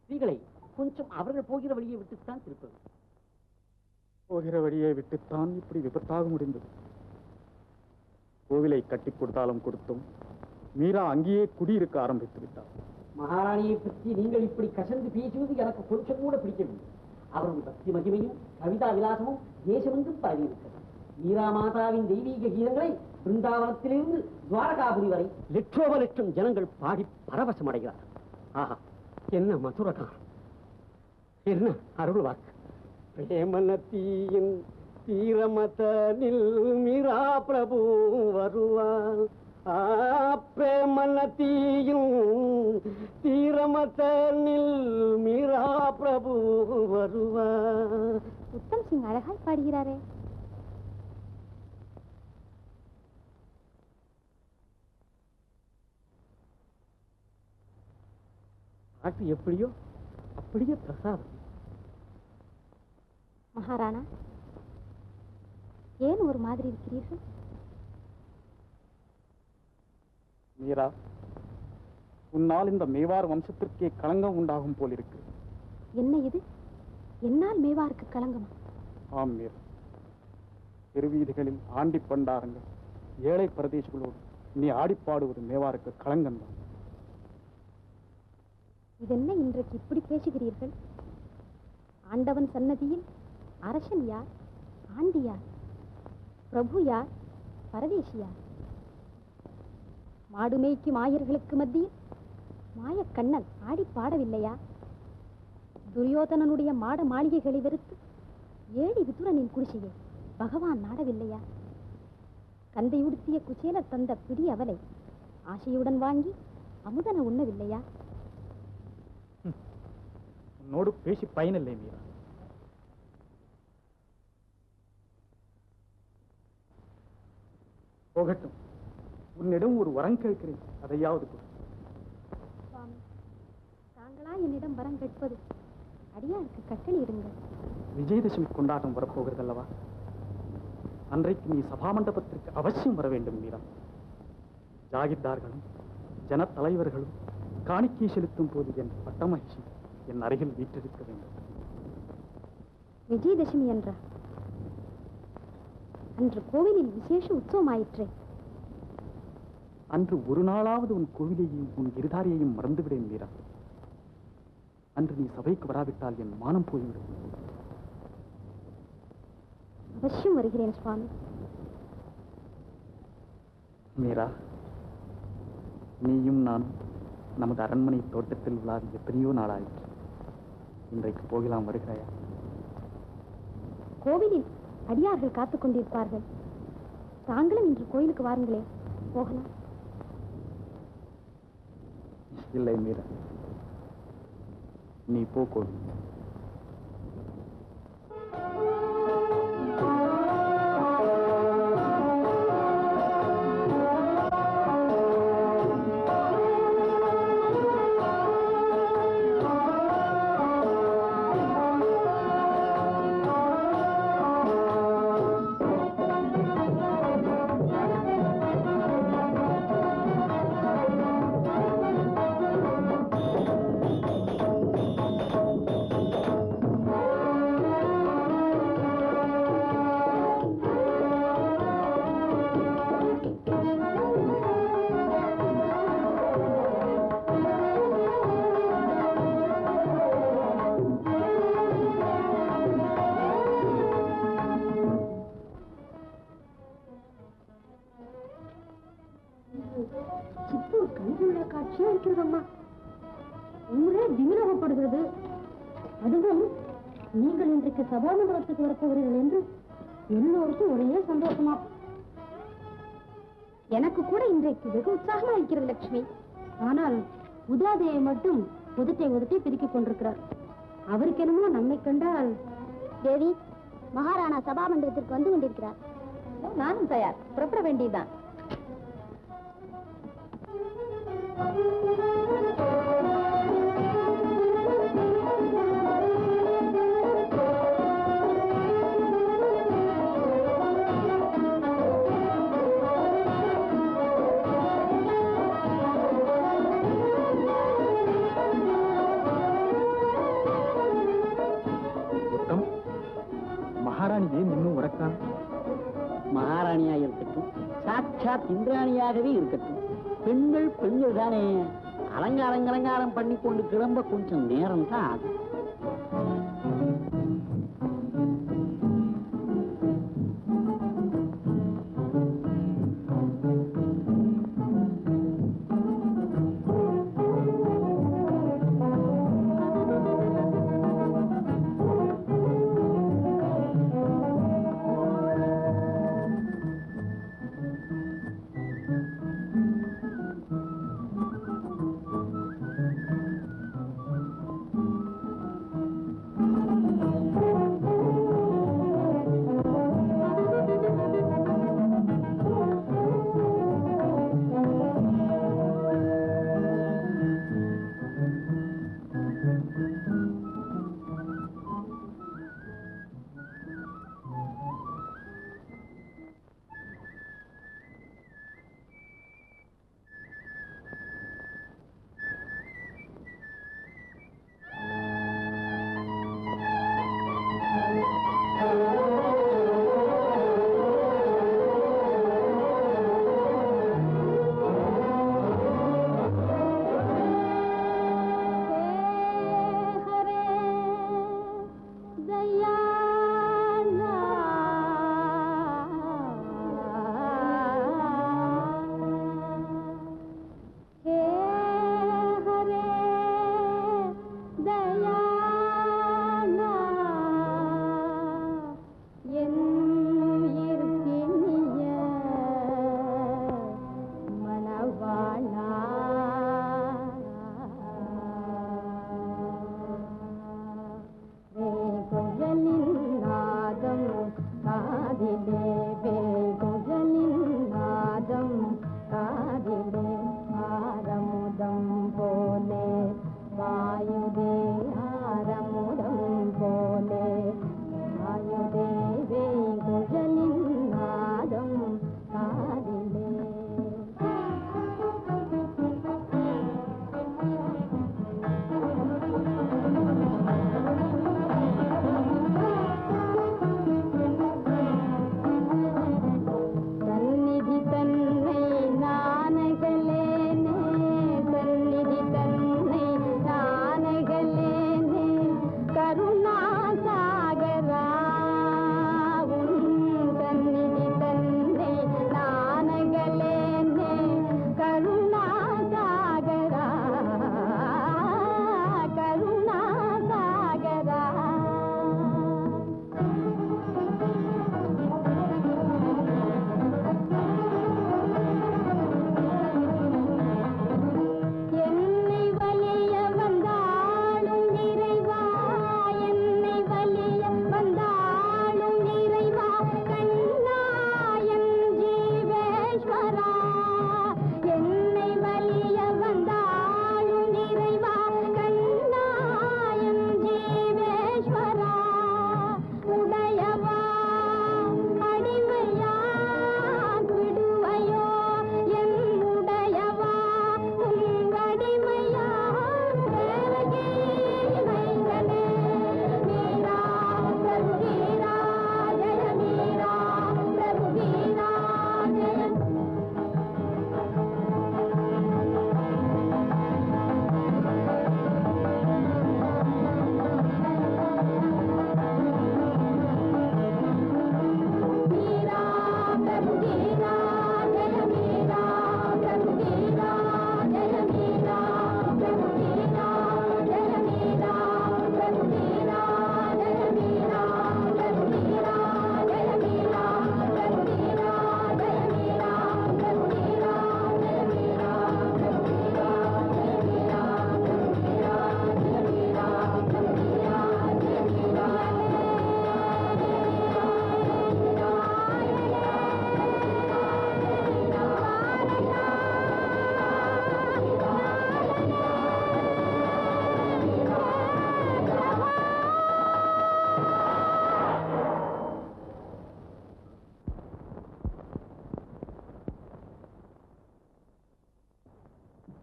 ஸ்திரீகளை கொஞ்சம் அவர்கள் போகிற வழியை விட்டுத்தான் திருப்பது. போகிற வழியை விட்டுத்தான் இப்படி விபத்தாக முடிந்தது. கோவிலை கட்டி கொடுத்தாலும் கொடுத்தோம், மீரா அங்கேயே குடியிருக்க ஆரம்பித்து விட்டார். மகாராணியை பற்றி நீங்கள் இப்படி கசந்து பேசுவது எனக்கு கொஞ்சம் கூட பிடிக்கவில்லை. அவருடைய பக்தி மகிமையும் கவிதா விலாசமும் தேசமெங்கும் பரவியிருக்கிறது. மீரா மாதாவின் தெய்வீக கீதங்களை பிருந்தாவனத்திலிருந்து துவாரகாபுரி வரை லட்சோப லட்சம் ஜனங்கள் பாடி பரவசம் அடைகிறார்கள். ஆஹா, என்ன மதுரகாரம், என்ன அருள் வாக்கு. பிரேமநதியின் தீரமதனில் மீரா பிரபு வருவார். பிரேமநதியின் தீரமதனில் மீரா பிரபு வருவார். உத்தம் சிங் அழகாய் பாடுகிறாரே. பாட்டு எப்படியோ அப்படியே பிரசாதம். மகாராணா, ஏன் ஒரு மாதிரி இருக்கிறீர்கள்? மீரா, உன்னால் இந்த மேவார் வம்சத்திற்கே களங்கம் உண்டாகும் போலிருக்கு. என்ன இது? என்னால் மேவாருக்கு களங்கமா? ஆம் மீரா, தெருவீதிகளில் ஆண்டி பண்டாரங்கள் ஏழை பிரதேசங்களோடு நீ ஆடிப்பாடுவது மேவாருக்கு களங்கம்தான். இதென்ன இன்றைக்கு இப்படி பேசுகிறீர்கள்? ஆண்டவன் சன்னதியில் அரசன் யார், ஆண்டி யார், பிரபு யார், பரதேசி யார்? மாடு மேய்க்கும் ஆயர்களுக்கு மத்தியில் மாயக்கண்ணன் ஆடி பாடவில்லையா? துரியோதனனுடைய மாட மாளிகைகளை வெறுத்து ஏழி விதுரனின் குடிசையை பகவான் நாடவில்லையா? கந்தை உடுத்திய குச்சேலர் தந்த பிடி அவலை ஆசையுடன் வாங்கி அமுதன உண்ணவில்லையா? உன்னோடு பேசி பயனில்லை மீரா. போகட்டும், உன்னிடம் ஒரு வரம் கேட்கிறேன், அதையாவது கொடு. சுவாமி, தாங்களா என்னிடம் வரம் கேட்பது? அடியாருக்கு கட்டளையிடுங்கள். விஜயதசமி கொண்டாட்டம் வரப்போகிறது அல்லவா? அன்றைக்கு நீ சபா மண்டபத்திற்கு அவசியம் வர வேண்டும் மீரா. ஜாகிர்தார்களும் ஜன தலைவர்களும் காணிக்கை செலுத்தும் போது என் பட்டமகிழ்ச்சி என் அருகில் வீற்றிருக்க வேண்டும். விஜயதசமி என்றா? அன்று கோவிலில் விசேஷ உற்சவமாயிற்றே. அன்று ஒரு நாளாவது உன் கோவிலையும் உன் இருதாரியையும் மறந்துவிடேன் மீரா. அன்று நீ சபைக்கு வராவிட்டால் என் மானம் போய்விடும். அவசியம் வருகிறேன் சுவாமி. மீரா, நீயும் நானும் நமது அரண்மனை தோட்டத்தில் விழாவி எத்தனையோ நாளாயிற்று. இன்றைக்கு போகலாம், வருகிறாயா? கோவிலில் அடியார்கள் காத்துக் கொண்டிருப்பார்கள். தாங்களும் இன்று கோயிலுக்கு வாருங்களே, போகலாம். இல்லை மீரா, நீ போ கோவில். சித்தூர் கண்கொள்ளா காட்சியா இருக்கிறதம்மா. ஊரே திமிரகப்படுகிறது. அதுவும் நீங்கள் இன்றைக்கு சபாமண்டபத்துக்கு வரப்போகிறீர்கள் என்று எல்லோருக்கும் ஒரே சந்தோஷமா. எனக்கு கூட இன்றைக்கு வெகு உற்சாகமா இருக்கிறது லட்சுமி. ஆனால் உதாதேவி மட்டும் உதட்டை பிரிக்கிக் கொண்டிருக்கிறார். அவருக்கு என்னமோ நம்மை கண்டால். தேவி, மகாராணா சபாமண்டபத்திற்கு வந்து கொண்டிருக்கிறார். நானும் தயார், புறப்பட வேண்டியதுதான். மகாராணி ஏன் இன்னும் உறக்கான்? மகாராணியா இருக்கட்டும், சாட்சாத் இந்திராணியாகவே இருக்கட்டும், பெண்கள் தானே. அலங்காரம் பண்ணி கொண்டு கிளம்ப கொஞ்சம் நேரம் தான் ஆகும்.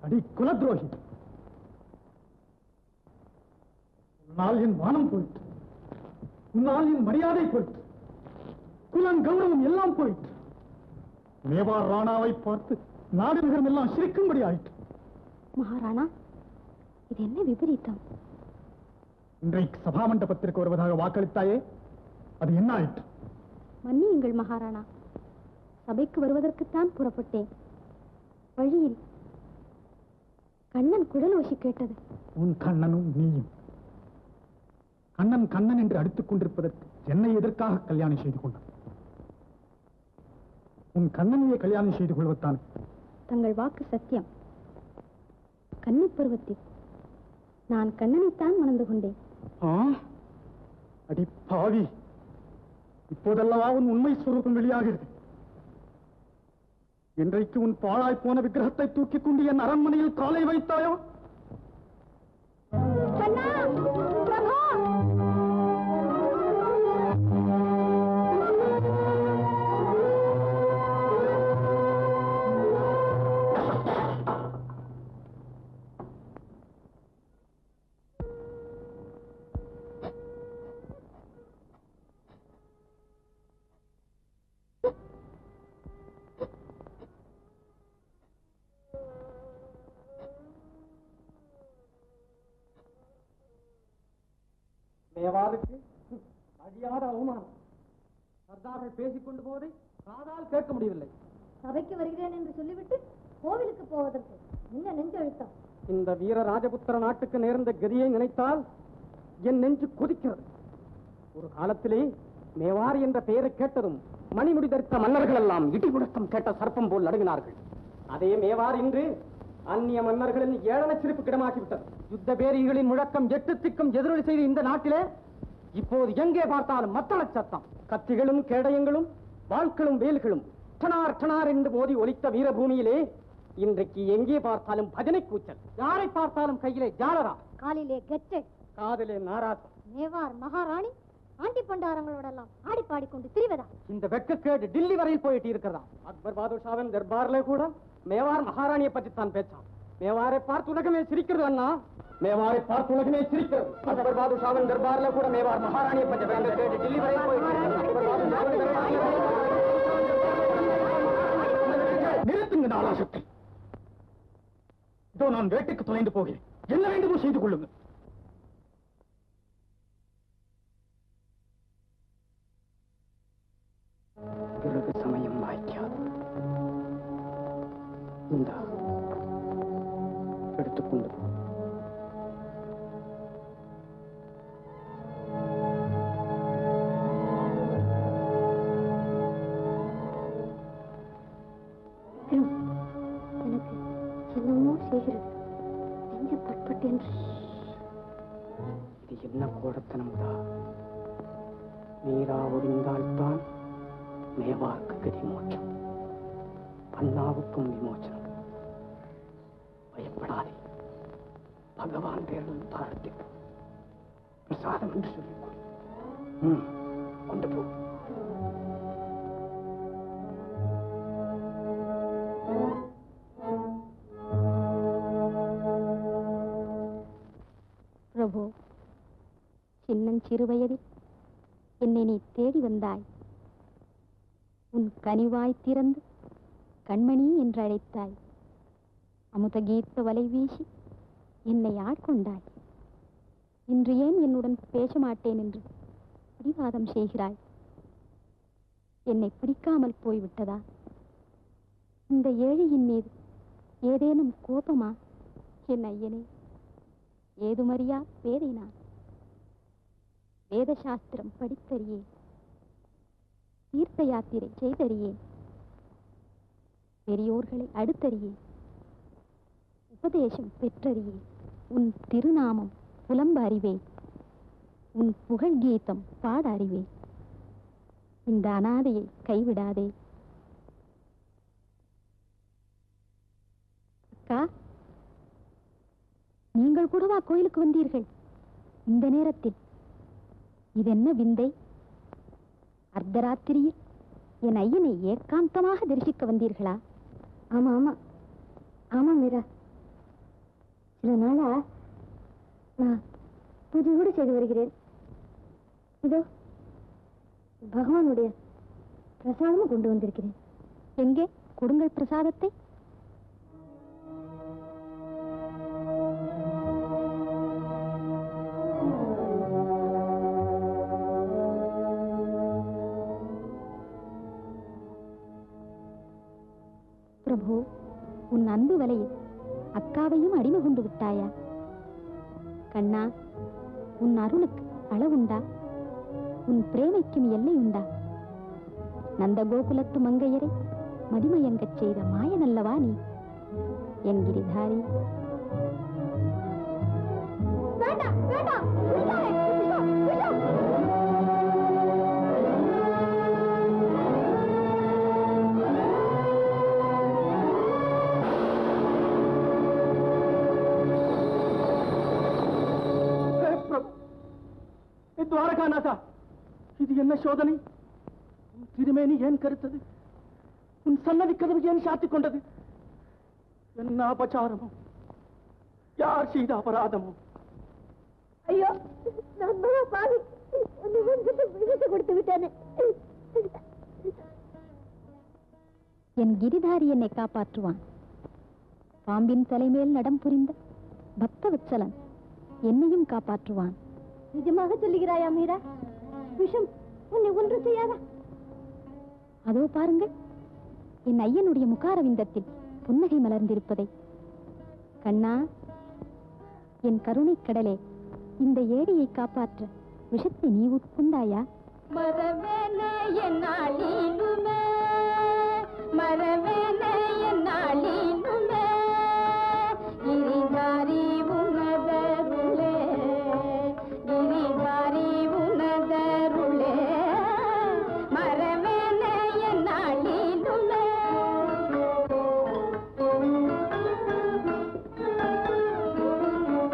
அடி குலத்ரோகி, உன்னால் என் மானம் போயிற்று, உன்னால் என் மரியாதை போயிற்று, குலம் கௌரவம் எல்லாம் போயிற்று. மேவார் ராணாவை பார்த்து நாடு நகரம் எல்லாம் சிரிக்கும்படி ஆயிற்று. மகாராணா, இது என்ன விபரீதம்? இன்றைக்கு சபா மண்டபத்திற்கு வருவதாக வாக்களித்தாயே, அது என்ன ஆயிற்று? மன்னியுங்கள் மகாராணா, சபைக்கு வருவதற்குத்தான் புறப்பட்டேன். வழியில் கண்ணன் குழல் ஓசி கேட்டது. உன் கண்ணனும் நீயும் கண்ணன் கண்ணன் என்று அடித்துக் கொண்டிருப்பதற்கு என்னை எதற்காக கல்யாணம் செய்து கொண்டான்? உன் கண்ணனையே கல்யாணம் செய்து கொள்வத்தான். தங்கள் வாக்கு சத்தியம். கன்னி பருவத்தில் நான் கண்ணனைத்தான் மணந்து கொண்டேன். அடி பாவி, இப்போதெல்லாம் உன் உண்மை ஸ்வரூபம் வெளியாகிறது. இன்றைக்கு உன் பாழாய் போன விக்கிரகத்தை தூக்கிக் கொண்டு என் அரண்மனையில் காலை வைத்தாயோ? மேவாருக்கு அழியாத அவமானம். சர்தார்கள் பேசிக் கொண்டு போவதை காதால் கேட்க முடியவில்லை. சபைக்கு வருகிறேன் என்று சொல்லிவிட்டு கோவிலுக்கு போவதற்கு என்ன நெஞ்சு அழுத்தம்? இந்த வீர ராஜபுத்திர நாட்டுக்கு நேர்ந்த கதியை நினைத்தால் என் நெஞ்சு கொதிக்கிறது. ஒரு காலத்திலே மேவார் என்ற பெயரை கேட்டதும் மணிமுடி தரித்த மன்னர்கள் எல்லாம் இடி முழக்கம் கேட்ட சர்ப்பம் போல் நடுங்கினார்கள். அதே மேவார் இன்று அந்நிய மன்னர்களின் ஏளன சிரிப்பு கிடமாகிவிட்டது. யுத்த பேரிகளின் முழக்கம் எட்டு திக்கும் எதிரொலி செய்த இந்த நாட்டிலே இப்போது எங்கே பார்த்தாலும் மத்தள சத்தம். கத்திகளும் கேடயங்களும் வாள்களும் வேல்களும் டனார் டனார் என்று மோதி ஒலித்த வீரபூமியிலே இன்றைக்கு எங்கே பார்த்தாலும் பஜனை கூச்சல். யாரை பார்த்தாலும் கையிலே ஜாலரா, காலிலே கெட்டு, காதிலே நாராசம். மேவார் மகாராணி ஆண்டி பண்டாரங்களோடெல்லாம் ஆடி பாடிக்கொண்டு திரிவதா? இந்த வெட்கக்கேடு டில்லி வரையில் போயிட்டு இருக்கிறதா? அக்பர் பாதுஷாவின் தர்பார்ல கூட மேவார் மகாராணியை பற்றி தான் பேச்சான். மேவாரை பார்த்து உலகமே சிரிக்கிறது அண்ணா, மேவாரை பார்த்து உலகமே சிரிக்கிறது. அக்பர் பாதுஷாவின் தர்பார்ல கூட மேவார் மகாராணியை பற்றி வெட்கக்கேடு டில்லி வரையில் போயிட்டு. நிறுத்துங்க நாலாசத்தை. இதோ நான் வேட்டைக்கு தொலைந்து போகிறேன். என்ன வேண்டுமோ செய்து கொள்ளுங்க. பிறகு சமயம் வாய்க்காது. இந்த எடுத்துக்கொண்டு போ. எனக்கு என்னமோ செய்கிறது. நெஞ்சு பட்பட்டு என்று. இது என்ன கோடத்தனம்தா? நீரா ஒழிந்தால்தான் மேவார்க்கு கதி மோட்சம், அண்ணாவுக்கும் விமோச்சனம். பயப்படாதே, பகவான் பேரில் பாரத்திற்கு பிரசாதம் என்று சொல்லிக் கொடு. கொண்டு போ. பிரபு, சின்னஞ்சிறு வயதில் என்னை நீ தேடி வந்தாய். உன் கனிவாய் திறந்து கண்மணி என்று அழைத்தாய். அமுத கீத்த வலை வீசி என்னை ஆட்கொண்டாய். இன்று ஏன் என்னுடன் பேச மாட்டேன் என்று பிடிவாதம் செய்கிறாய்? என்னை பிடிக்காமல் போய்விட்டதா? இந்த ஏழையின் மீது ஏதேனும் கோபமா? என் ஐயனே, ஏதுமறியா பேதை நான். வேத சாஸ்திரம் படித்தறியேன், தீர்த்த யாத்திரை செய்தறியேன், பெரியோர்களை அடுத்தறியேன், உபதேசம் பெற்றறியேன். உன் திருநாமம் புலம்ப அறிவேன், உன் புகழ் கீதம் பாட அறிவேன். இந்த அனாதையை கைவிடாதே. அக்கா, நீங்கள் கூடவா கோயிலுக்கு வந்தீர்கள் இந்த நேரத்தில்? இதென்ன விந்தை? அர்த்தராத்திரியில் என் ஐயனை ஏகாந்தமாக தரிசிக்க வந்தீர்களா? ஆமா ஆமா ஆமா மீரா, சில நாளா நான் பூஜை கூட செய்து வருகிறேன். இதோ பகவானுடைய பிரசாதமும் கொண்டு வந்திருக்கிறேன். எங்கே கொடுங்கள் பிரசாதத்தை. பிரபு, உன் அன்பு வலையில் அக்காவையும் அடிமை கொண்டு விட்டாயா? கண்ணா, உன் அருளுக்கு அளவுண்டா? உன் பிரேமைக்கும் எல்லை உண்டா? நந்த கோகுலத்து மங்கையரை மதிமயங்கச் செய்த மாயனல்லவா நீ என் கிரிதாரி? துவாரகாநாதா, இது என்ன சோதனை? திருமேனி ஏன் கருத்தது? உன் சன்னதி கதவு ஏன் சாத்திக் கொண்டது? என்ன அபச்சாரமோ? யார் செய்த அபராதமோ? ஐயோ, நான் பாவி கொடுத்து விட்டேனே. என் கிரிதாரி என்னை காப்பாற்றுவான். பாம்பின் தலைமேல் நடம் புரிந்த பக்தவத்சலன் என்னையும் காப்பாற்றுவான். நிஜமாக சொல்லுகிறாயா மீரா? விஷம் உன்னை ஒன்று செய்யாதா? அதோ பாருங்கள், என் ஐயனுடைய முகாரவிந்தத்தில் புன்னகை மலர்ந்திருப்பதை. கண்ணா, என் கருணை கடலே, இந்த ஏடியை காப்பாற்ற விஷத்தை நீ உட்கொண்டாயா? மரவேனே என்னாலினுமே, மரவேனே என்னாலினுமே, கிரிதாரி உனதருளே, கிரிதாரி உனதருளே, மரவேனே என்னாலினுமே.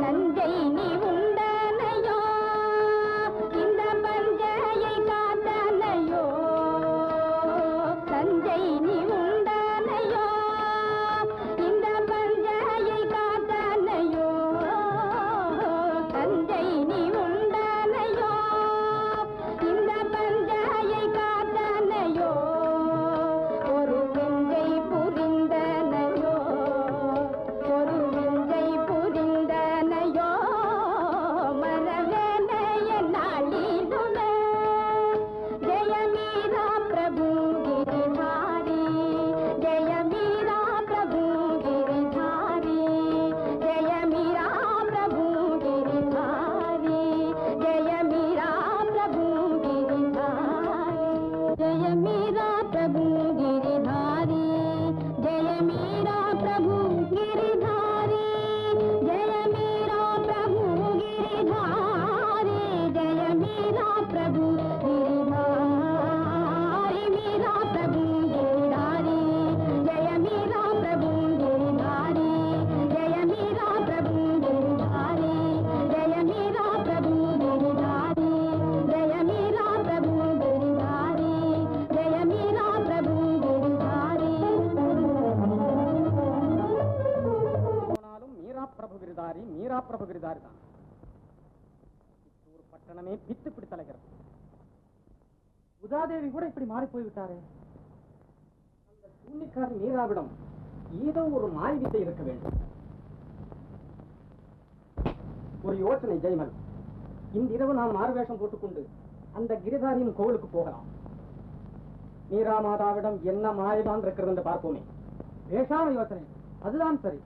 தஞ்சை நீ உண்டனையோ, இந்த பஞ்சையை காத்தனையோ, தஞ்சை நீ உண்டனையோ, இந்த பஞ்சையை காத்தனையோ, தஞ்சை நீ உண்டனையோ, இந்த பஞ்சையை காத்தனையோ, ஒரு விஞ்சை புரிந்தனையோ, ஒரு விஞ்சை புரிந்தனையோ, மரவேனே என்னாலினுமே. ஜெய மீரா பிரபு கிரிதாரி, ஜெய மீரா பிரபு கிரிதாரி, ஜெய மீரா பிரபு கிரிதாரி, ஜெய மீரா பிரபு கிரிதாரி, ஜெய மீரா பிரபு கிரிதாரி, ஜெய மீரா பிரபு கிரிதாரி, ஜெய மீரா பிரபு கிரிதாரி, ஜெய மீரா பிரபு கிரிதாரி, மீரா பிரபு கிரிதாரி, ஜெய மீரா பிரபு கிரிதாரி, ஜெய மீரா பிரபு கிரிதாரி, ஜெய மீரா பிரபு கிரிதாரி, ஜெய மீரா பிரபு கிரிதாரி, ஜெய மீரா பிரபு கிரிதாரி. போனாலும் மீரா பிரபு கிரிதாரி, மீரா பிரபு கிரிதாரி தான். சித்தூர் பட்டணமே பித்து பிடித்தலைகிறது. உதாதேவி கூட இப்படி மாறி போய்விட்டாரே. அந்த சூன்னிக்காரி மீராவிடம் ஏதோ ஒரு மாய் வித்தை இருக்க வேண்டும். ஒரு யோசனை ஜெய்மல், இன்றிரவு நாம் மாறுவேஷம் போட்டுக்கொண்டு அந்த கிரிதாரியின் கோவிலுக்கு போகலாம். மீரா மாதாவிடம் என்ன மாயதான் இருக்கிறது என்று பார்ப்போமே. பேசாம யோசனை, அதுதான் சரி.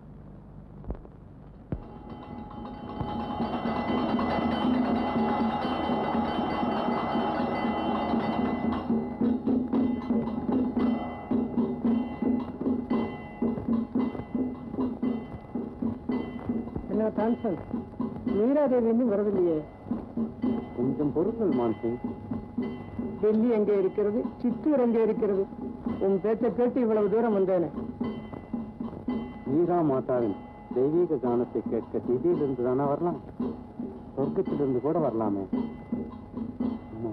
என்ன தான்சன், மீராதேவி இன்னும் வரவில்லையே? கொஞ்சம் பொருட்கள் மான்சிங். டெல்லி எங்கே இருக்கிறது, சித்தூர் எங்கே இருக்கிறது? உன் பேச்சை கேட்டு இவ்வளவு தூரம் வந்தேனே. மீரா மாதாவின் தெய்வீக கானத்தை கேட்க திடீரிலிருந்து தானே வரலாம், சொர்க்கத்திலிருந்து கூட வரலாமே. ஆமா,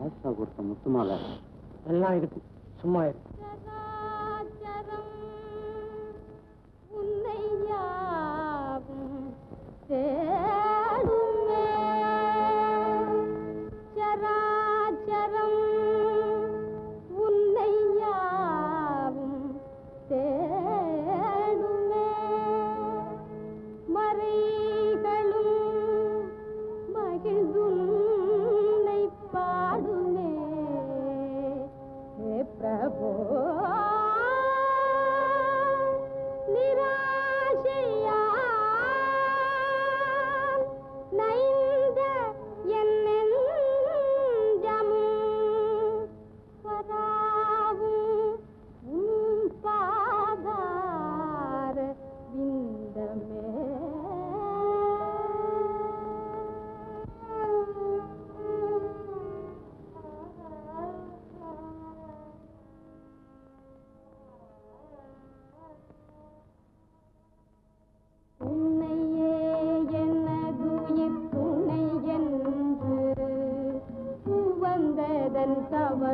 ஆஷா கொடுத்த முத்துமாலை எல்லாம் இருக்கு, சும்மா இருக்கு. சராச்சரம் உன்னை யாவும்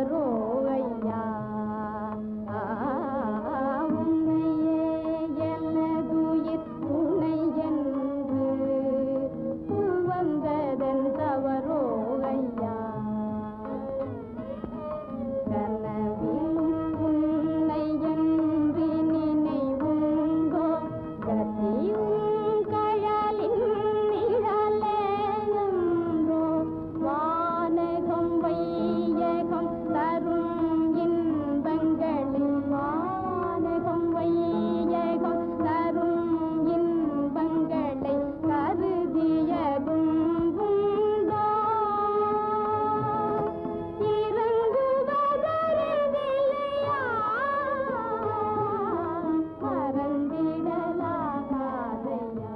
தவறோ ஐயா உன்னையே எனதுயிர் துணை என்று வந்ததன் தவறோ ஐயா கனவிலும் உன்னை என்று நினைவுண்டோ கதியும் கழலின் நிழலேயன்றோ வானகம் வையகம் தரும் இன்பங்களில் வானகம் வையகம் தரும் இன்பங்களை கருதியதும் உண்டோ இறங்குவதறிவில்லையா மறந்திடலாகாதையா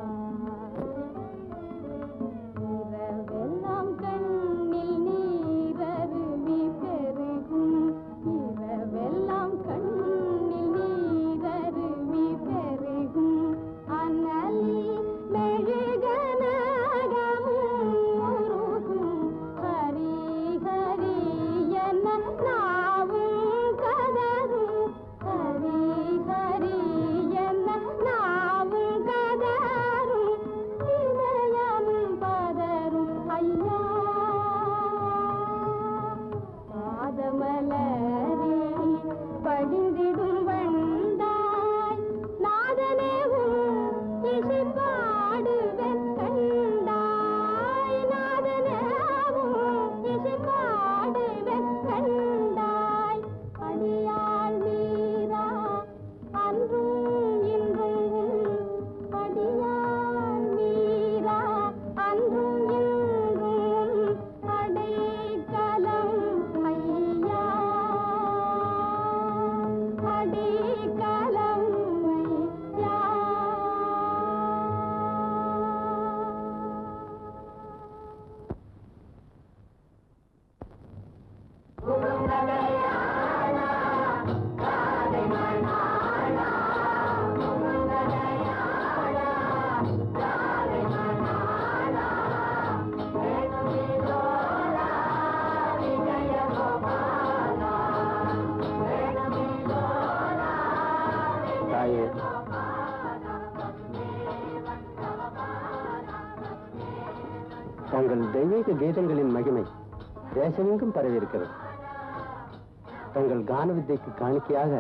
இரவெல்லாம் கண்ணில் நீரருவி பெருகும் இரவெல்லாம் கண்ணில் நீரருவி பெருகும் அனலில் மெழுகனகமும் உருகும் ஹரி ஹரி என நாவும் கதரும் ஹரி ஹரி என நாவும் கதரும் இதயம் பதரும் ஐயா பாதமலரே படிந்திடும் வந்தாய் நாதனே உன் இசை பாடுவேன் கண்டாய் நாதனே உன் இசை பாடுவேன் கண்டாய் அடியாள் மீரா அன்றும் இன்றும் அடியாள் மீரா அன்றும் இன்றும் அடைக்கலம் ஐயா அடைக்கலம் ஐயா தாயே, தங்கள் தெய்வீக கீதங்களின் மகிமை தேசமெங்கும் பரவியிருக்கிறது. தங்கள் கான வித்தைக்கு காணிக்கையாக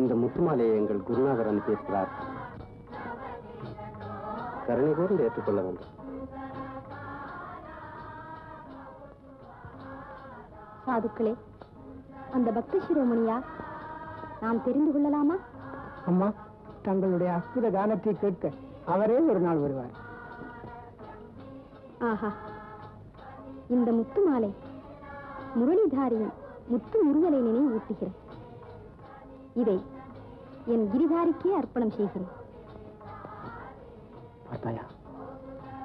இந்த முத்துமாலையை எங்கள் குருநாதர் அனுப்பியிருக்கிறார். கருணை கூர்ந்து ஏற்றுக்கொள்ள வேண்டும். சாதுக்களே, அந்த பக்தி சிரோமணியா நாம் தெரிந்து கொள்ளலாமா? அம்மா, தங்களுடைய அற்புத கானத்தை கேட்க அவரே ஒரு நாள் வருவார். ஆஹா, இந்த முத்து மாலை முரளிதாரியின் முத்து முருகலை நினைவூட்டுகிறேன். இதை என் கிரிதாரிக்கே அர்ப்பணம் செய்கிறேன். பார்த்தாயா,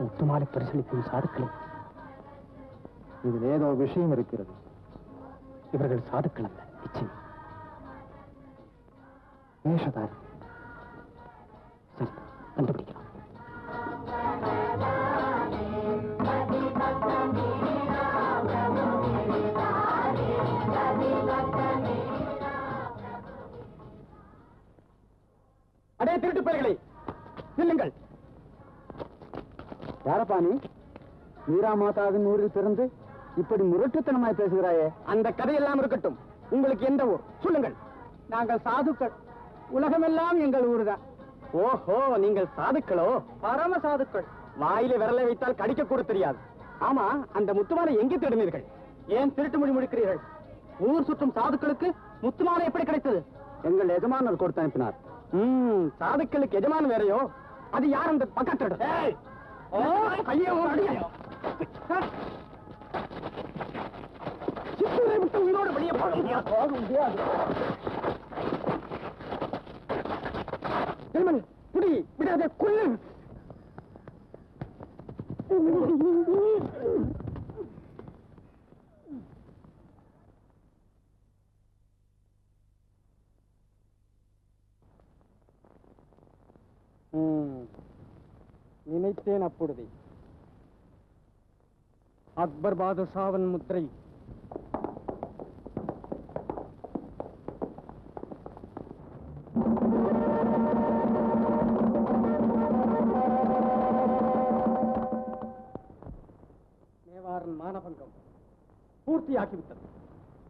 முத்துமாலை பரிசீலிக்கும் சாதுக்களே, இதில் ஏதோ விஷயம் இருக்கிறது. இவர்கள் சாதுக்கள் அல்ல, நிச்சயம் வேஷதாரி. சரி, கண்டுபிடிக்கலாம். அடே திருட்டு பேர்களை நில்லுங்கள். யாரப்பா நீ? மீரா மாதாவின் ஊரில் பிறந்து இப்படி முரட்டுத்தனமாய் பேசுகிறாயே. அந்த கதையெல்லாம் இருக்கட்டும். உங்களுக்கு எந்த ஊர் சொல்லுங்கள். நாங்கள் சாதுக்கள். உலகமெல்லாம் எங்கள் ஊருதான். ஓஹோ, நீங்கள் சாதுக்களோ? பரம சாதுக்கள். வாயில விரலை வைத்தால் கடிக்க கூட தெரியாது. ஆமா, அந்த முத்துமாலை எங்கே தேடினீர்கள்? ஏன் திருட்டு மொழி முடிக்கிறீர்கள்? ஊர் சுற்றும் சாதுக்களுக்கு முத்துமாலை எப்படி கிடைத்தது? எங்கள் எஜமானர் கொடுத்து அனுப்பினார். சாதுக்களுக்கு எஜமான் வேறையோ? அது யார் அந்த பக்கத்து? சித்தூரை விட்டு உயிரோடு வெளியே போக முடியாது. புடி விடாத, கொள்ளு. நினைத்தேன் அப்பொழுதே. அக்பர் பாதுஷாவின் முத்திரை பூர்த்தியாகிவிட்டது.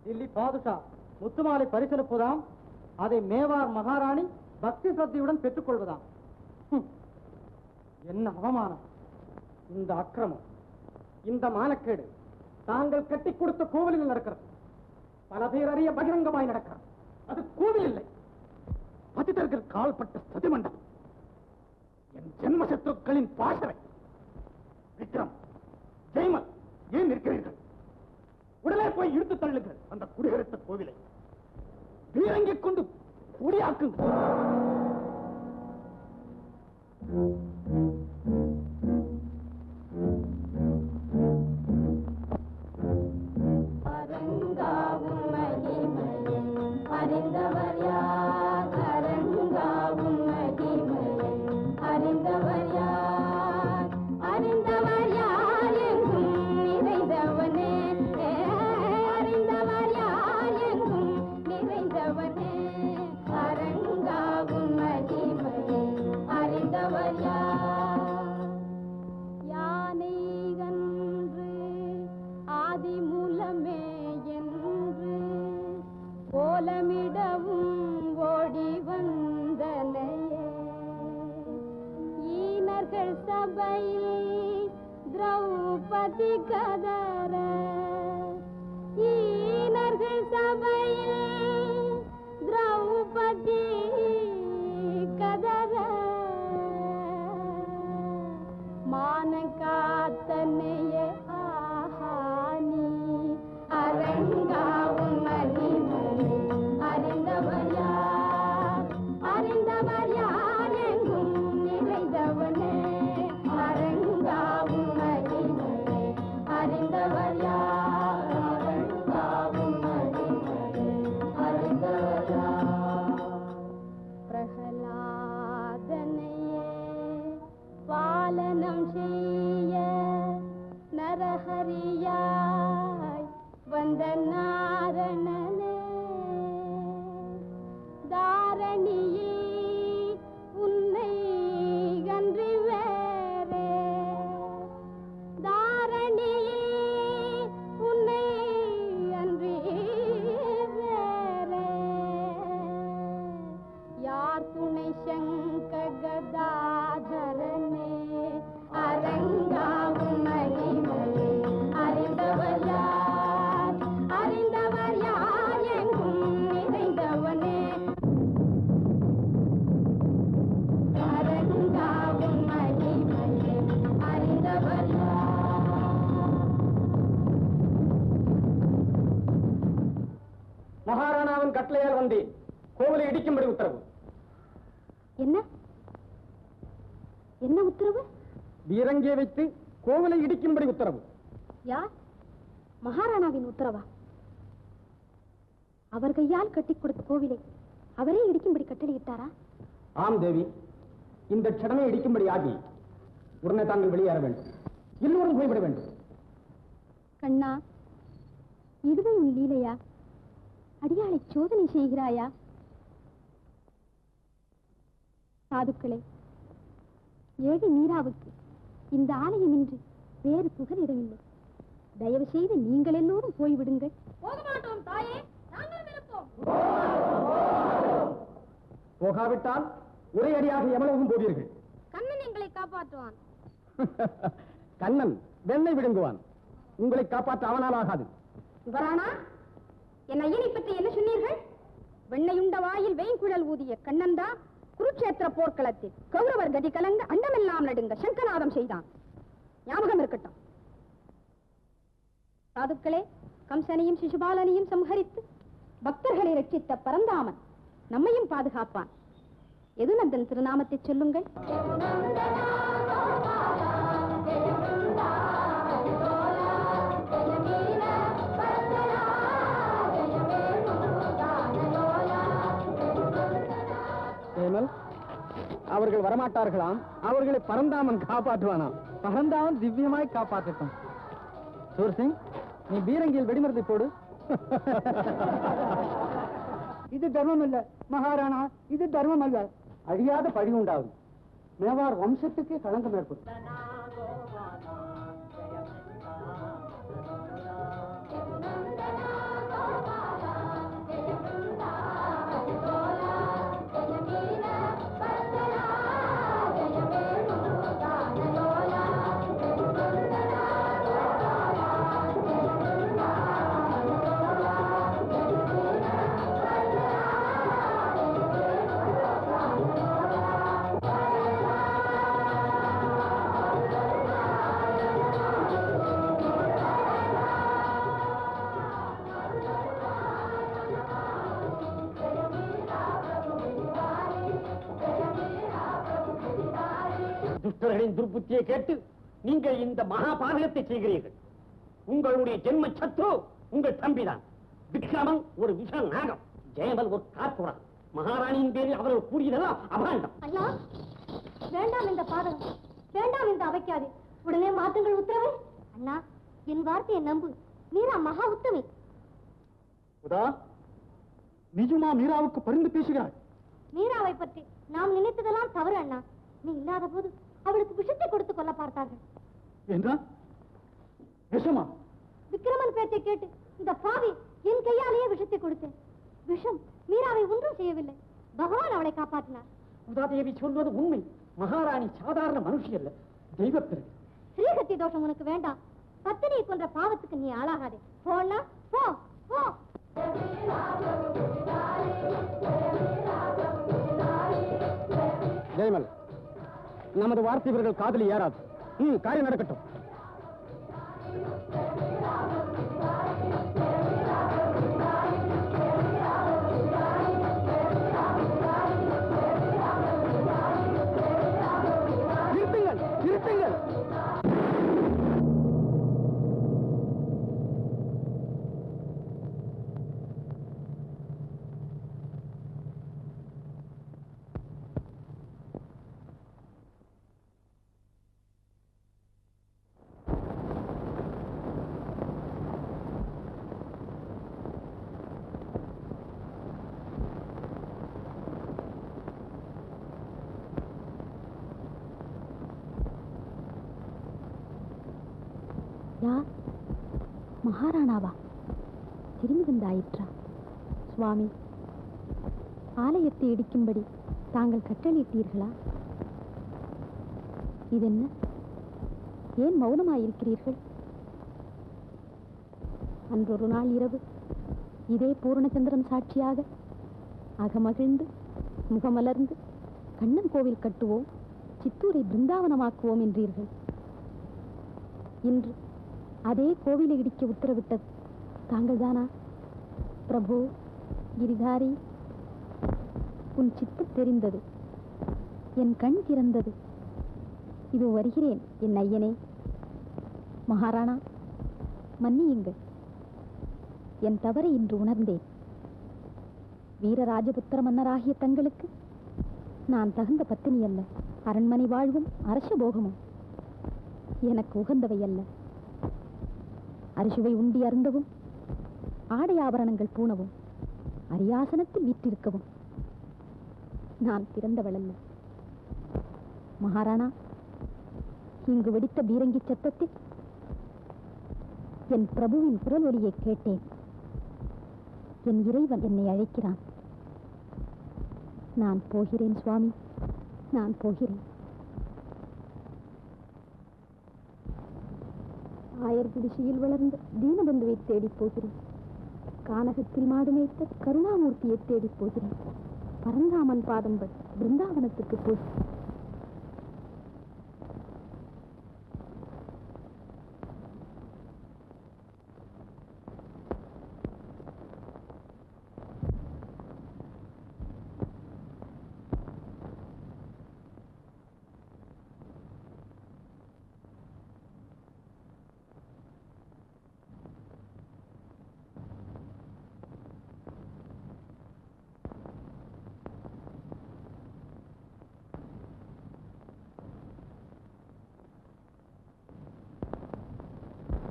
தில்லி பாதுஷா முத்துமாலை பரிசளிப்பதாம், அதை மேவார் மகாராணி பக்தி சக்தியுடன் பெற்றுக்கொள்வதாம். என்ன அவமானம்! இந்த அக்கிரமம், இந்த மானக்கேடு தாங்கள் கட்டி கொடுத்த கோவிலில் நடக்கிறது. பல பேர் அறிய பகிரங்கமாய் நடக்கிறது. அது கோவில் இல்லை, பதிதர்கள் கால்பட்ட சதிமண்டபம். என் ஜென்ம சத்துருக்களின் பாசறை. விக்ரம், ஜெய்மல், ஏன் நிற்கிறீர்கள்? உடனே போய் இழுத்து தள்ளுங்கள் அந்த குடியரசு கோவிலை. பீரங்கிக் கொண்டு குடியாக்குங்கள். அறிந்தவர் யார்? அரங்காவும் மகிமையை அறிந்தவர் யார்? அறிந்தவர் யார் எங்கும் நிறைந்தவனே, அறிந்தவர் யார் எங்கும் நிறைந்தவனே, அரங்காவும் மகிமையை அறிந்தவர் யார்? யானை கன்று ஆதி மூலமே என்று கோலமிடவும் ஓடி வந்தனையே, ஈனர்கள் சபையில் திரௌபதி கதற, ஈனர்கள் சபையில் திரௌபதி கதற, மான காத்தனையே ஆஹானி அரங்காவும் மகிமையை அறிந்தவர் யார்? அறிந்தவர் யார் எங்கும் நிறைந்தவனே, அரங்காவும் மகிமையை அறிந்தவர் யார்? அரங்காவும் மகிமையை அறிந்தவர் யார்? பிரகலாதனையே பாலனம் செய்ய நரஹரியாய் வந்த நாரணனே, தாரணியில் உன்னை அன்றி வேறே, தாரணியில் உன்னை அன்றி வேறே, யார் துணை சங்க கதாதரனே, அரங்காவும் மகிமையை அறிந்தவர் யார்? அறிந்தவர் யார் எங்கும் நிறைந்தவனே, அரங்காவும் மகிமையை அறிந்தவர் யார்? மகாராணாவின் கட்டளையால் வந்தேன். கோவிலை இடிக்கும்படி உத்தரவு. என்ன என்ன உத்தரவு? பீரங்கியை வைத்து கோவிலை இடிக்கும்படி உத்தரவு. யார்? மகாராணாவின் உத்தரவா? அவர் கையால் கட்டி கொடுத்த கோவிலை அவரே இடிக்கும்படி கட்டளையிட்டாரா? ஆம் தேவி, இந்த க்ஷணமே இடிக்கும்படி ஆகி உடனே தாங்கள் வெளியேற வேண்டும். எல்லோரும் போய்விட வேண்டும். கண்ணா, இதுவும் உன் லீலையா? அடியாளை சோதனை செய்கிறாயா? சாதுக்களே, ஏழை மீராவுக்கு இந்த ஆலயமின்றி வேறு புகலிடமில்லை. தயவு செய்து நீங்கள் எல்லோரும் போய்விடுங்கள். போக மாட்டோம் தாயே, நாங்களும் இருப்போம். போகாவிட்டால் ஒரே அடியாக எவ்வளவும் போவீர்கள். கண்ணன் எங்களை காப்பாற்றுவான். கண்ணன் வெண்ணை விழுங்குவான். உங்களை காப்பாற்ற அவனால் ஆகாது. யுவராணா, என் ஐயனை பற்றி என்ன சொன்னீர்கள்? வெண்ணையுண்ட வாயில் வெயின்குழல் ஊதிய கண்ணன்தா குருட்சேத்திர போர்க்களத்தில் கௌரவர் கதி கலங்க அண்டமெல்லாம் நடுங்க சங்கநாதம் செய்தான். ஞாபகம் இருக்கட்டும். சாதுக்களே, கம்சனையும் சிசுபாலனையும் சம்ஹரித்து பக்தர்களை ரட்சித்த பரந்தாமன் நம்மையும் பாதுகாப்பான். எதுநந்தன் திருநாமத்தை சொல்லுங்கள். அவர்கள் வரமாட்டார்களாம். அவர்களை பரந்தாமன் காப்பாற்றுவானாம். பரந்தாமன் திவ்யமாய் காப்பாற்றட்டும். சூர்சிங், நீ பீரங்கியில் வெடிமருந்தை போடு. இது தர்மம் இல்ல மகாராணா, இது தர்மம் அல்ல. அழியாத பழி உண்டாகும். மேவார் வம்சத்துக்கே களங்கம் ஏற்படும். துஷ்டர்களின் துர்புத்தியை கேட்டு நீங்கள் இந்த மகாபாதகத்தை செய்கிறீர்கள். உங்களுடைய ஜென்ம சத்ரு உங்கள் தம்பிதான். விக்ரமன் ஒரு விஷ நாகம், ஜெயமல் ஒரு கார்புரா. மகாராணியின் பேரில் அவர்கள் கூறியதெல்லாம் அபாண்டம். ஐயா, வேண்டாம் இந்த பாதகம், வேண்டாம் இந்த அவைக்காது. உடனே மாற்றுங்கள் உத்தரவு. அண்ணா, என் வார்த்தையை நம்பு. மீரா மகா உத்தமி. உதா, நிஜமா மீராவுக்கு பரிந்து பேசுகிறாய்? மீராவை பற்றி நாம் நினைத்ததெல்லாம் தவறு அண்ணா. நீ இல்லாத போது அவளுக்கு விஷத்தை கொடுத்து கொள்ள பார்த்தார்கள். என்றா விஷமா? விக்ரமன் பேச்சை கேட்டு இந்த பாவி என் கையாலேயே விஷத்தை கொடுத்தேன். விஷம் மீராவை ஒன்றும் செய்யவில்லை. பகவான் அவளை காப்பாற்றினார். உதாதேவி சொல்வது உண்மை. மகாராணி சாதாரண மனுஷி அல்ல, தெய்வப்பிறகு. ஸ்ரீஹத்தி தோஷம் உனக்கு வேண்டாம். பத்தினியை கொன்ற பாவத்துக்கு நீ ஆளாகாதே. போனா போ போ. ஜெயமல், நமது வார்த்தை இவர்கள் காதலி ஏறாது. காரியம் நடக்கட்டும். நிறுத்துங்கள், நிறுத்துங்கள். யார்? மகாராணாவா? திரும்பி வந்தாயிற்றா? சுவாமி, ஆலயத்தை இடிக்கும்படி தாங்கள் கட்டளையிட்டீர்களா? இதென்ன? ஏன் மௌனமாயிருக்கிறீர்கள்? அன்றொரு நாள் இரவு இதே பூர்ணச்சந்திரன் சாட்சியாக அகமகிழ்ந்து முகமலர்ந்து கண்ணன் கோவில் கட்டுவோம், சித்தூரை பிருந்தாவனமாக்குவோம் என்றீர்கள். இன்று அதே கோவிலை இடிக்க உத்தரவிட்டது தாங்கள் தானா? பிரபு கிரிதாரி, உன் சித்து தெரிந்தது, என் கண் திறந்தது. இதோ வருகிறேன் என் ஐயனே. மகாராணா, மன்னியுங்கள், என் தவறை இன்று உணர்ந்தேன். வீரராஜபுத்திர மன்னராகிய தங்களுக்கு நான் தகுந்த பத்தினி அல்ல. அரண்மனை வாழ்வும் அரச போகமும் எனக்கு உகந்தவை அல்ல. அரிசுவை உண்டி அருந்தவும், ஆடை ஆபரணங்கள் பூணவும், அரியாசனத்தில் வீற்றிருக்கவும் நான் பிறந்தவள் அல்ல. மகாராணா, இங்கு வெடித்த பீரங்கி சத்தத்தில் என் பிரபுவின் குரல் ஒலியை கேட்டேன். என் இறைவன் என்னை அழைக்கிறான். நான் போகிறேன் சுவாமி, நான் போகிறேன். ஆயர் குடிசையில் வளர்ந்த தீனபந்துவை தேடிப் போகிறேன். கானகத்தில் மாடு மேய்த்த கருணாமூர்த்தியை தேடிப் போகிறேன். பரந்தாமன் பாதம்பட் பிருந்தாவனத்துக்கு போகிறேன்.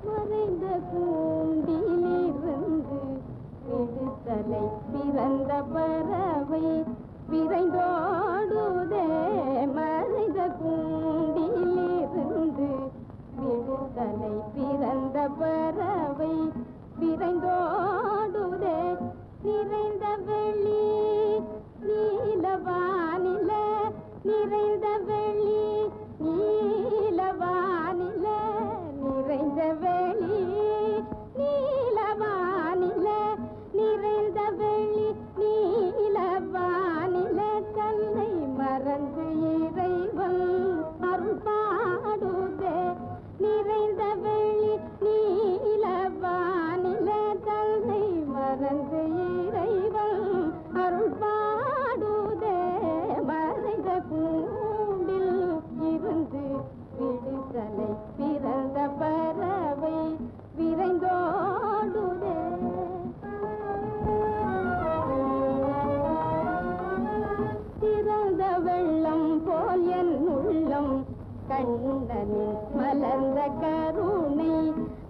மறைந்த கூண்டிலிருந்து விடுதலை பிறந்த பறவை விரைந்தோடுதே. மறைந்த கூண்டிலிருந்து விடுதலை பிறந்த பறவை விரைந்தோடுதே. நிறைந்த வெளி நீலவானில, நிறைந்த வெளி நீலவானில, நிறைந்த வெளி நீலவானில, நிறைந்த வெளி நீல கண்ணனின் மலர்ந்த கருணை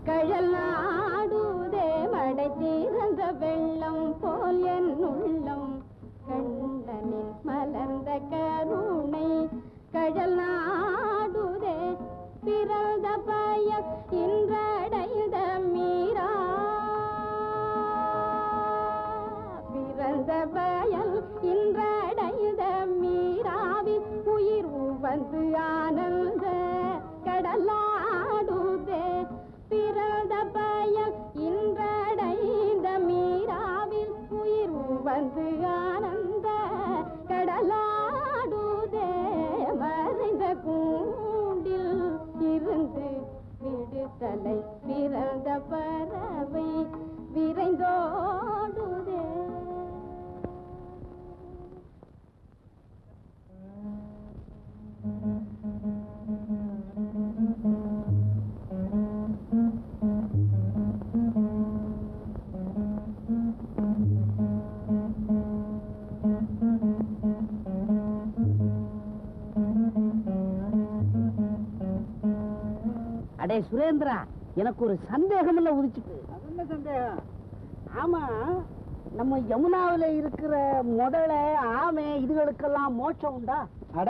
கழல் நாடுதே மடை தீர்ந்த வெள்ளம் போல் என் உள்ளம் கண்ணனின் மலர்ந்த கருணை கழல் நாடுதே பிறந்த பயம் இன்றடைந்த மீரா பிறந்த பயல் இன்றடைந்த மீராவில் உயிர் வந்து ஆனந்த கடலாடுதே பிறந்த பயல் இன்றடைந்த மீராவில் உயிர் வந்து ஆனந்த கடலாடுதே மறைந்த கூண்டில் இருந்து விடுதலை பிறந்த பறவை விரைந்தோடுதே அடே சுரேந்திரா, எனக்கு ஒரு சந்தேகம் எல்லாம் உதிச்சுட்டு. என்ன சந்தேகம்? ஆமா, நம்ம யமுனாவில இருக்கிற முதல ஆமை இதுகளுக்கெல்லாம் மோட்சம் உண்டா? அட,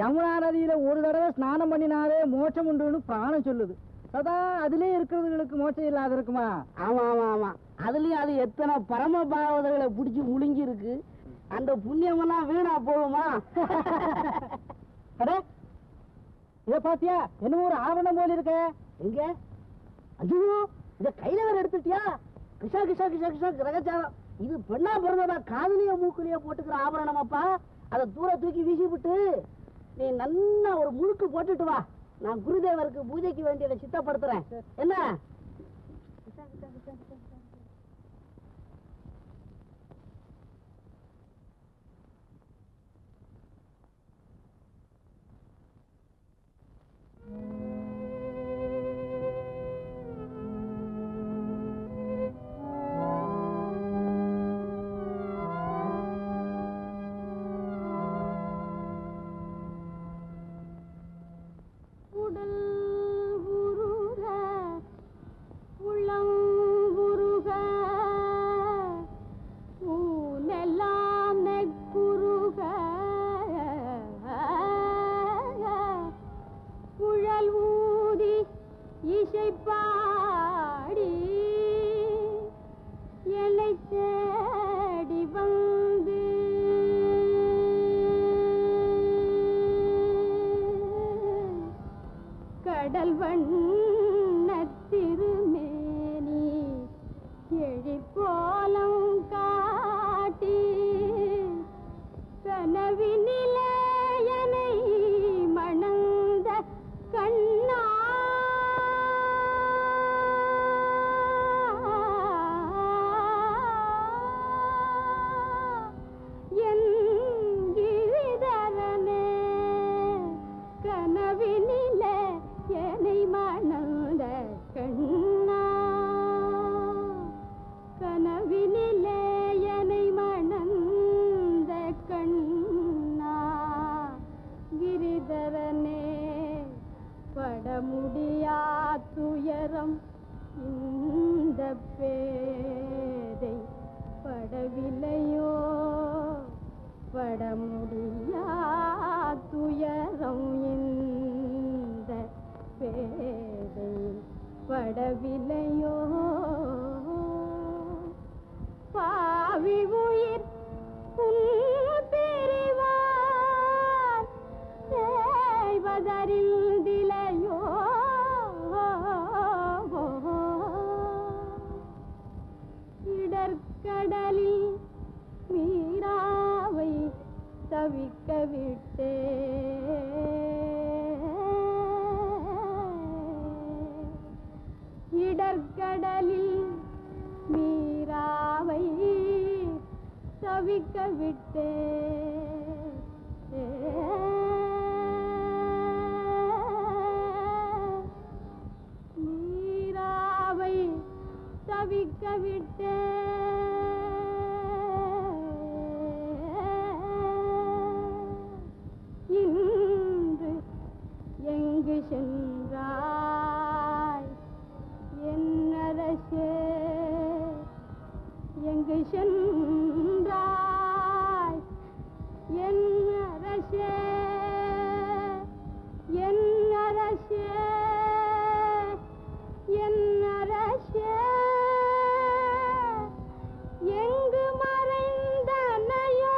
யமுனா நதியில ஒரு தடவை ஸ்நானம் பண்ணினாலே மோட்சம் உண்டுன்னு பிராணம் சொல்லுது. சதா அதிலே இருக்கிறவங்களுக்கு மோட்சம் இல்லாத இருக்குமா? ஆமா ஆமா ஆமா, அதுலயும் அது எத்தனை பரம பாவதர்களை பிடிச்சி முழுங்கி இருக்கு. அந்த புண்ணியமெல்லாம் வீணா போகுமா? அட, இத பாத்தியா? என்ன ஒரு ஆவணம் போல இருக்க. எங்க? ஐயோ, இத கையில வேற எடுத்துட்டியா? கிஷா கிஷா கிஷா கிஷா கிரகச்சாரம். இது பெண்ணா பிறந்ததா காதுலயோ மூக்குலயோ போட்டுக்கிற ஆபரணம் அப்பா. அதை தூர தூக்கி வீசி விட்டு நீ நல்லா ஒரு முழுக்கு போட்டுட்டு வா. நான் குருதேவருக்கு பூஜைக்கு வேண்டியதை சித்தப்படுத்துறேன். என்ன? கடல் வண்ண திருமேனி எழிற்போலம் காட்டி கனவினிலே என்னை மணந்த கண்ணா என் கிரிதரனே கனவினிலே என்னை மணந்த கண்ணா கனவினிலே என்னை மணந்த கண்ணா கிரிதரனே பட முடியா துயரம் இந்த பேதை படவில்லையோ பட முடியா துயரம் இந்த பேதை படவில்லையோ பாவி உயிர் பிரிவார் செய்வதறிந்திலையோ இடர்கடலில் மீராவை தவிக்க விட்டே இடர் சென்றாய் என் அரசே எங்கு சென்றாய் என் அரசே என் அரசே என் அரசே எங்கு மறைந்தனையோ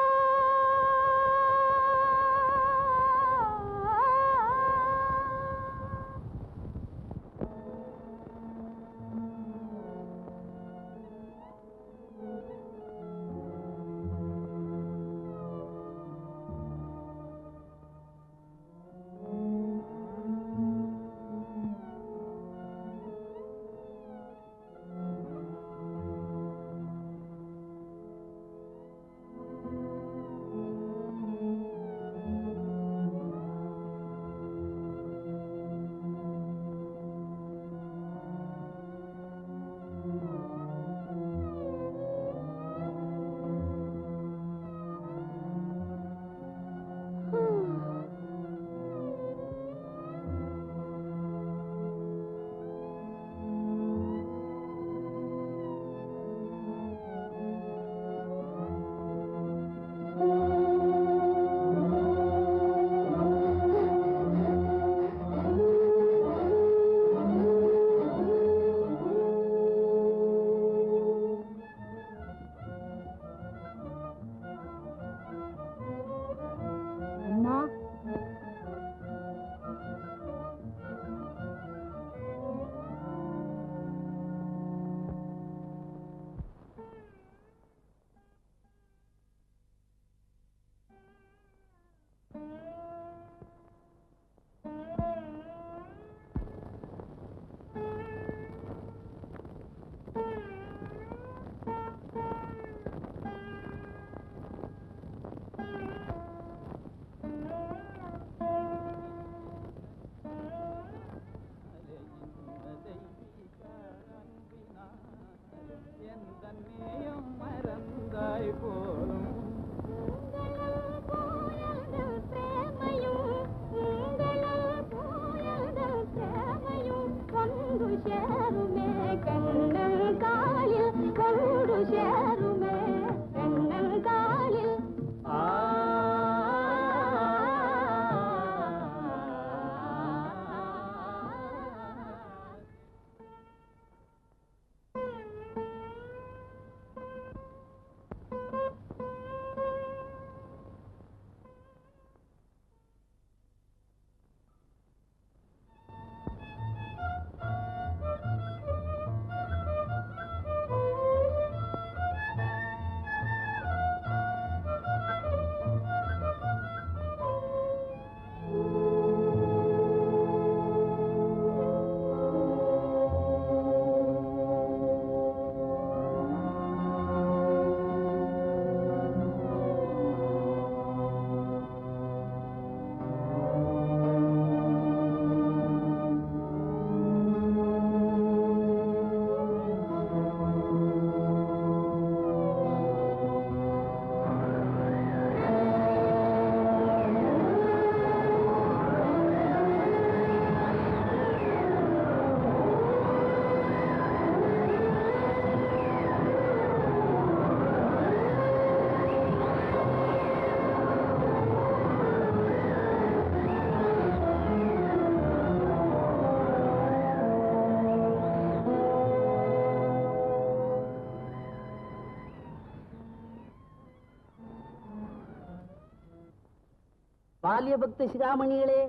பால்ய பக்த சிகாமணிகளே,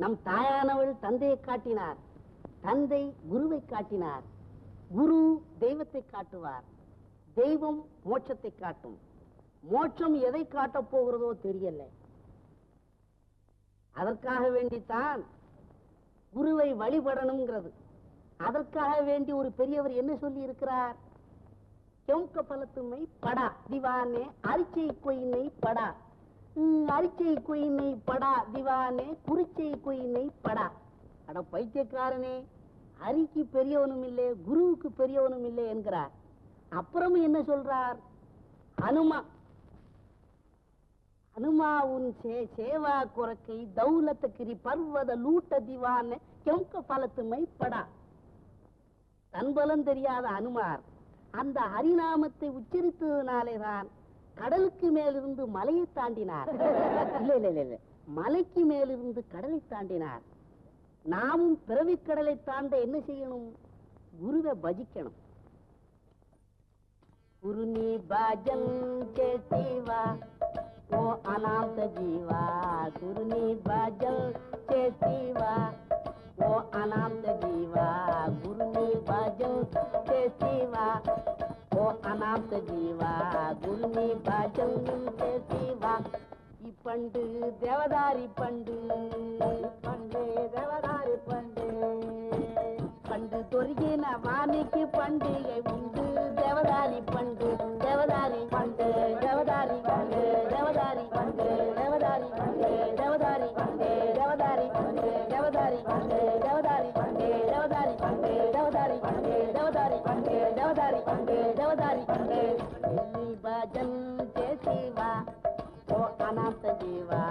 நம் தாயானவள் தந்தையை காட்டினார், தந்தை குருவை காட்டினார், குரு தெய்வத்தை காட்டுவார், தெய்வம் மோட்சத்தை காட்டும், மோட்சம் எதை காட்டப் போகிறதோ தெரியல. அதற்காக வேண்டித்தான் குருவை வழிபடணுங்கிறது. அதற்காக வேண்டி ஒரு பெரியவர் என்ன சொல்லி இருக்கிறார்? क्योंक पलतुमै पड़ा दीवाने अरिचै कोई नहीं पड़ा, अरिचै कोई नहीं पड़ा दीवाने குறிச்சை कोई नहीं पड़ा. அட பைத்தியக்காரனே, அரிக்கு பெரியவனும் இல்லை, குருவுக்கு பெரியவனும் இல்லை என்கிறார். அப்புறம் என்ன சொல்றார்? हनुमा उनसे सेवा कुरकई दौलत गिरी पर्वत लूट दीवान क्योंक पलत மை படா தன்பலம் தெரியாத அனுமார் அந்த ஹரிநாமத்தை உச்சரித்ததினாலே தான் கடலுக்கு மேலிருந்து மலையை தாண்டினார். இல்ல மலைக்கு மேலிருந்து கடலை தாண்டினார். நாமும் பிறவிக்கடலை தாண்ட என்ன செய்யணும்? குருவை பஜிக்கணும். குருநீ பாஜன் சேத்திவா ओ अनाथ जीवा गुरुनी बाजल चेतीवा ओ अनाथ जीवा गुरुनी बाजल चेतीवा ओ अनाथ जीवा गुरुनी बाजल चेतीवा पंड देवदारी पंड देवदारी पंड तोरिगिन वानिक्कु पंडिगै उंडु देवदारी पंड देवदारी पंड देवदारी पंड देवदारी पंड देवदारी पंड देवदारी पंड देवदारी पंड देवदारी पंड देवदारी पंड देवदारी पंड देवदारी पंड देवदारी पंड देवदारी पंड देवदारी पंड बाजन चेतीवा ओ अनाथ जीवा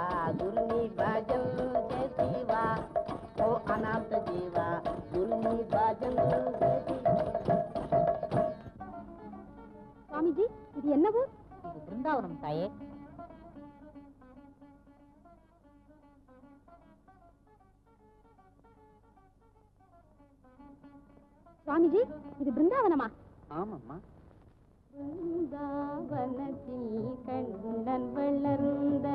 गुरुनी बाजन चेतीवा ओ अनाथ जीवा गुरुनी बाजन स्वामी जी இது என்னது? இது பிருந்தாவனம் தாயே. स्वामी जी இது பிருந்தாவனமா? ஆமாம்மா. பிருந்தாவனத்தில் கண்ணன் வளர்ந்த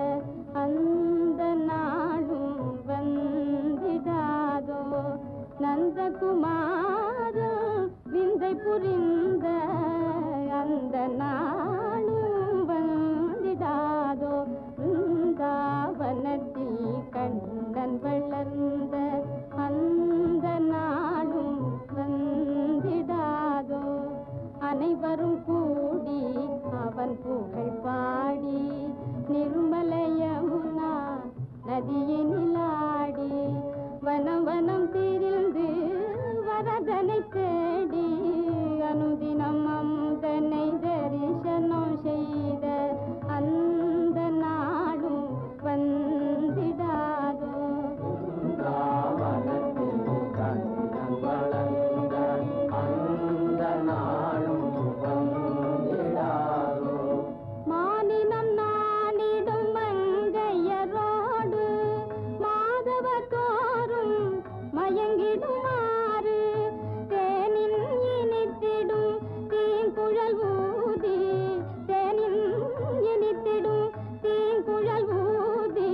அந்த நாளும் வந்திடாதோ நந்தகுமாரன் விந்தை புரிந்த அந்த நாளும் வந்திடாதோ பிருந்தாவனத்தில் கண்ணன் வளர்ந்த அந்த நாளும் வந்திடாதோ அனைவரும் கூடி அவன் புகழ் பாடி நிர்மல யமுனா நதியினிலாடி வனம் வனம் திரிந்து வரதனை தேடி அனுதினம் அமுதனை தரிசனம் செய்த அந்த நாளும் வந்திடாதோ மானினம் நாடிடும் மங்கையரோடு மாதவ தோறும் மயங்கிடுமாறு தேனின் இனித்திடும் தீங்குழல் ஊதி தேனின் இனித்திடும் தீங்குழல் ஊதி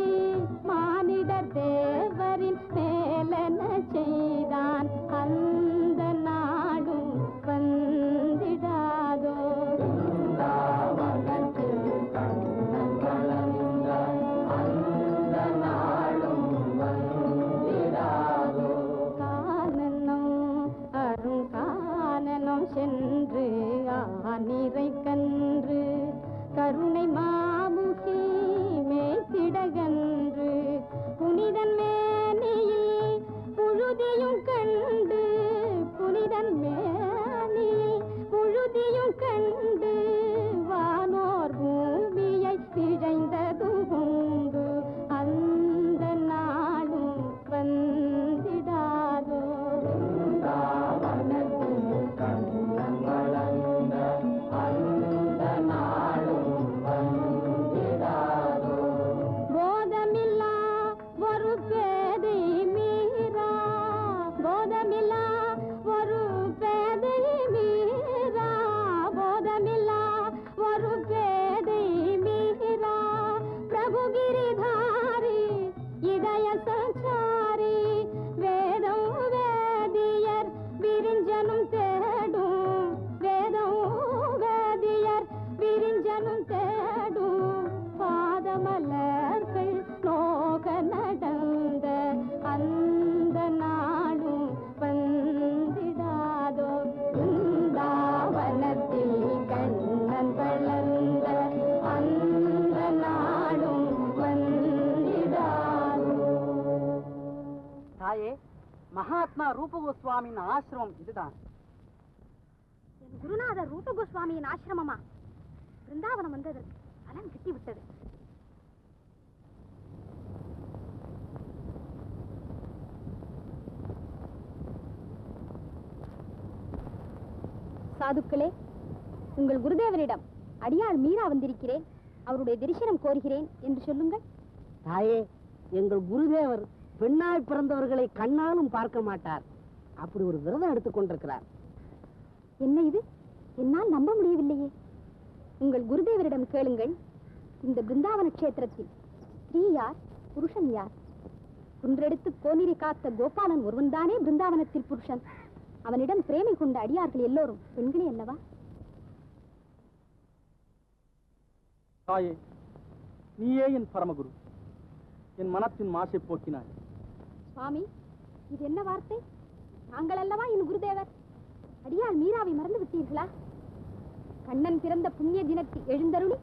மானிடர் தேவரின் மேலன செய்தான் அந்த நாடும் வந்திடாதோ கானனம் அருங்கானனம் சென்று ஆனிரை கன்று கருணை மாமுகி மேய்த்திடகன்று புனிதன் மேனியில் புழுதியும் கண்டு புனிதன் மேனியில் புழுதியும் கண்டு வானோர் பூமியை பிழைந்ததும் உண்டு அந்த நாளும் வந்திடாதோ போதமில்லா ஒரு பேதை மீரா போதமில்லா ஒரு பேதை மீரா போதமில்லா ஒரு பேதை மீரா பிரபுகிரிதாரி இதய சஞ்சாரி வேதம் வேதியர் விரிஞ்சனும் தேடும் வேதம் வேதியர் விரிஞ்சனும் தேடும் பாதமலர்கள் நோக நடந்த அந்த நாளும் வந்திடாதோ பிருந்தாவனத்தில் கண்ணன் வளர்ந்த அந்த நாளும் வந்திடாதோ. தாயே, மகாத்மா ரூபகோஸ்வாமியின் ஆசிரமம் இதுதான். என் குருநாதர் ரூப கோஸ்வாமியின் ஆசிரமமா? பிருந்தாவனம் வந்ததற்கு பலன் கிட்டி விட்டது. சாதுக்களே, உங்கள் குருதேவரிடம் அடியாள் மீரா வந்திருக்கிறேன், அவருடைய தரிசனம் கோருகிறேன் என்று சொல்லுங்கள். தாயே, எங்கள் குருதேவர் பெண்ணாய் பிறந்தவர்களை கண்ணாலும் பார்க்க மாட்டார். அப்படி ஒரு விரதம் எடுத்துக் கொண்டிருக்கிறார். என்ன இது? என்னால் நம்ப முடியவில்லையே. உங்கள் குருதேவரிடம் கேளுங்கள், இந்த பிருந்தாவன கஷேத்திரத்தில் ஸ்திரீ யார், புருஷன் யார்? குன்றெடுத்து கோனிரி காத்த கோபாலன் ஒருவன்தானே பிருந்தாவனத்தில் புருஷன். அவனிடம் பிரேமை கொண்ட அடியார்கள் எல்லோரும் பெண்களே அல்லவா? தாயே, நீயே என் பரமகுரு, என் மனத்தின் மாசை போக்கினாய். சுவாமி, இது என்ன வார்த்தை? நாங்கள் அல்லவா என் குருதேவர். அடியாள் மீராவை மறந்து விட்டீர்களா? கண்ணன் பிறந்த புண்ணிய தினத்தில் எழுந்தருளி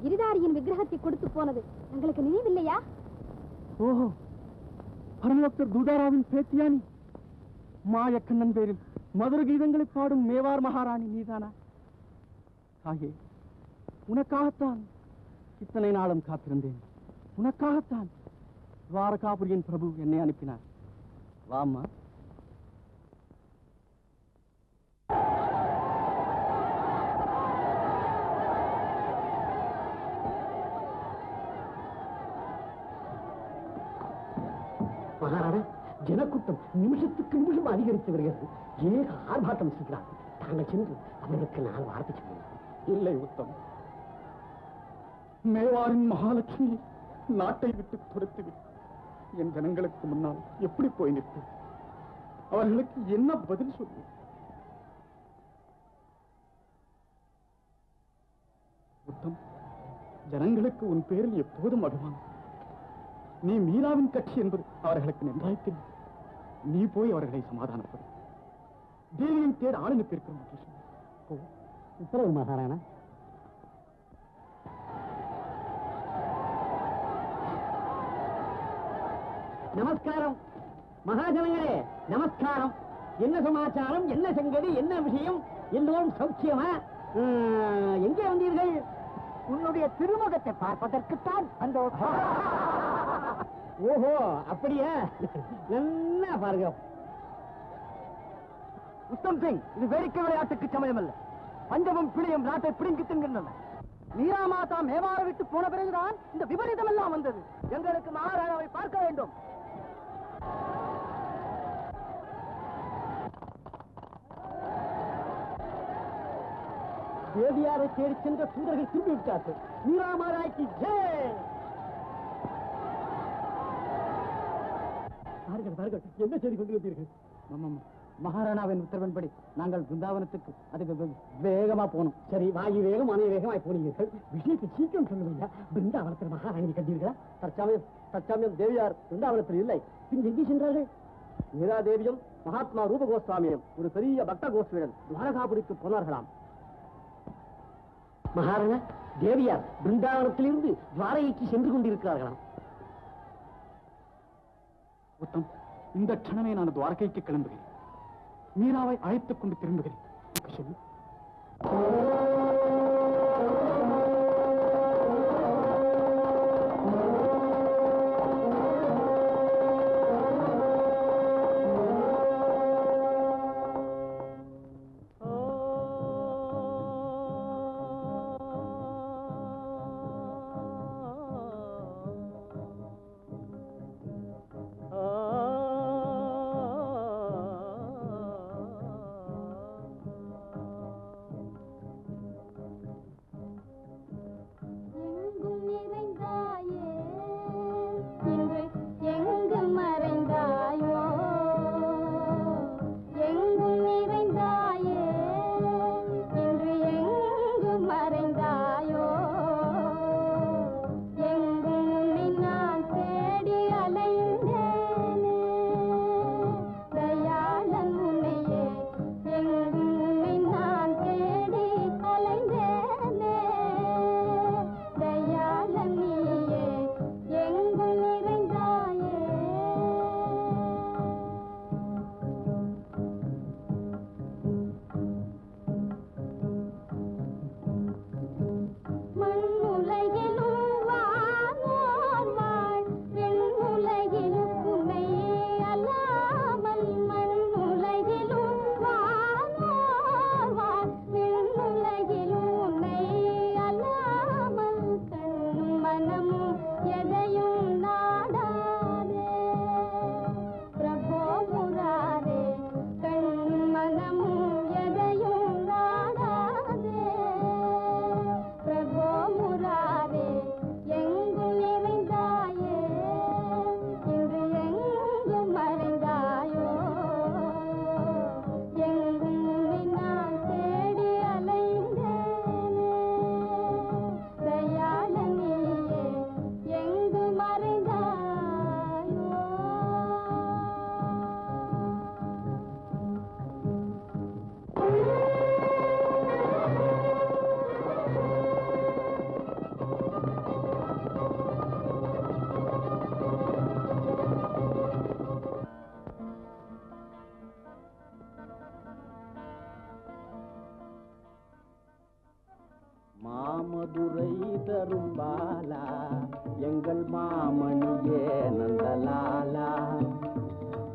கிரிதாரியின் விக்கிரகத்தை கொடுத்து போனது எங்களுக்கு நினைவில்லையா? ஓஹோ, பரமபக்தர் தூதாராவின் பேத்தியானி? மாயக்கண்ணன் பேரில் மதுர கீதங்களை பாடும் மேவார் மகாராணி நீதானா? தாயே, உனக்காகத்தான் இத்தனை நாளும் காத்திருந்தேன். உனக்காகத்தான் துவாரகாபுரியின் பிரபு என்னை அனுப்பினார். வாம்மா. மகாராணா, ஜனக்கூட்டம் நிமிஷத்துக்கு நிமிஷம் அதிகரித்து வருகிறது. ஏக ஆர்ப்பாட்டம் செய்கிறார்கள். தாங்கள் சென்று அவர்களுக்கு நான் வார்த்தை சொல்லுங்கள். இல்லை உத்தம், மேவாரின் மகாலட்சுமி நாட்டை விட்டு துரத்துவிட்டு என் ஜனங்களுக்கு முன்னால் எப்படி போய் நிற்பேன்? அவர்களுக்கு என்ன பதில் சொல்லுவேன்? உத்தம், ஜனங்களுக்கு உன் பேரில் எப்போதும் அபிமானம். நீ மீராவின் கட்சி என்பது அவர்களுக்கு நன்றாய் தெரியும். நீ போய் அவர்களை சமாதானப்படும். தேவியை தேட ஆள் அனுப்பியிருக்கிறோம். உத்தரவு மகாராணா. நமஸ்காரம் மகாஜனங்களே, நமஸ்காரம். என்ன சமாச்சாரம், என்ன சங்கதி, என்ன விஷயம்? எல்லோரும் சௌக்கியமா? எங்கே வந்தீர்கள்? உன்னுடைய திருமுகத்தை பார்ப்பதற்குத்தான் வந்தோம். ஓஹோ, அப்படியா? நல்லா பாருங்க. உத்தம் சிங், இது வேடிக்கை விளையாட்டுக்கு சமயம் அல்ல. பஞ்சமும் பிடியும் நாட்டை பிடுங்கி தின்கின்றன. மீரா மாதா மேவார விட்டு போன பிறகுதான் இந்த விபரீதம் எல்லாம் வந்தது. எங்களுக்கு மகாராணாவை பார்க்க வேண்டும். தேவியாரை தேடி சென்ற சூதர்கள் திரும்பிவிட்டார்கள். மீரா மாதாய்க்கு ஜெய். பாருங்கள் பாருங்கள், என்ன செய்தி கொண்டு வந்தீர்கள்? மகாராணாவின் உத்தரவின்படி நாங்கள் பிருந்தாவனத்துக்கு அதுக்கு வேகமா போனோம். சரி, வாயு வேகம் அணை வேகமாய் போனீர்கள். விஷயத்தை சீக்கிரம் சொல்லுவீங்க. பிருந்தாவனத்தில் மகாராணி கண்டீர்களா? தற்சமயம் தேவியார் பிருந்தாவனத்தில் இல்லை. பின் எங்கே சென்றார்கள்? மீரா தேவியும் மகாத்மா ரூப கோஸ்வாமியும் ஒரு பெரிய பக்த கோஷ்டியுடன் துவாரகாபுரிக்கு போனார்களாம். மகாராணா, தேவியார் பிருந்தாவனத்திலிருந்து துவாரகைக்கு சென்று கொண்டிருக்கிறார்களாம். உத்தம், இந்த க்ஷணமே நான் துவாரகைக்கு கிளம்புகிறேன். மீராவை அழைத்துக் கொண்டு திரும்புகிறேன். சொல்லு.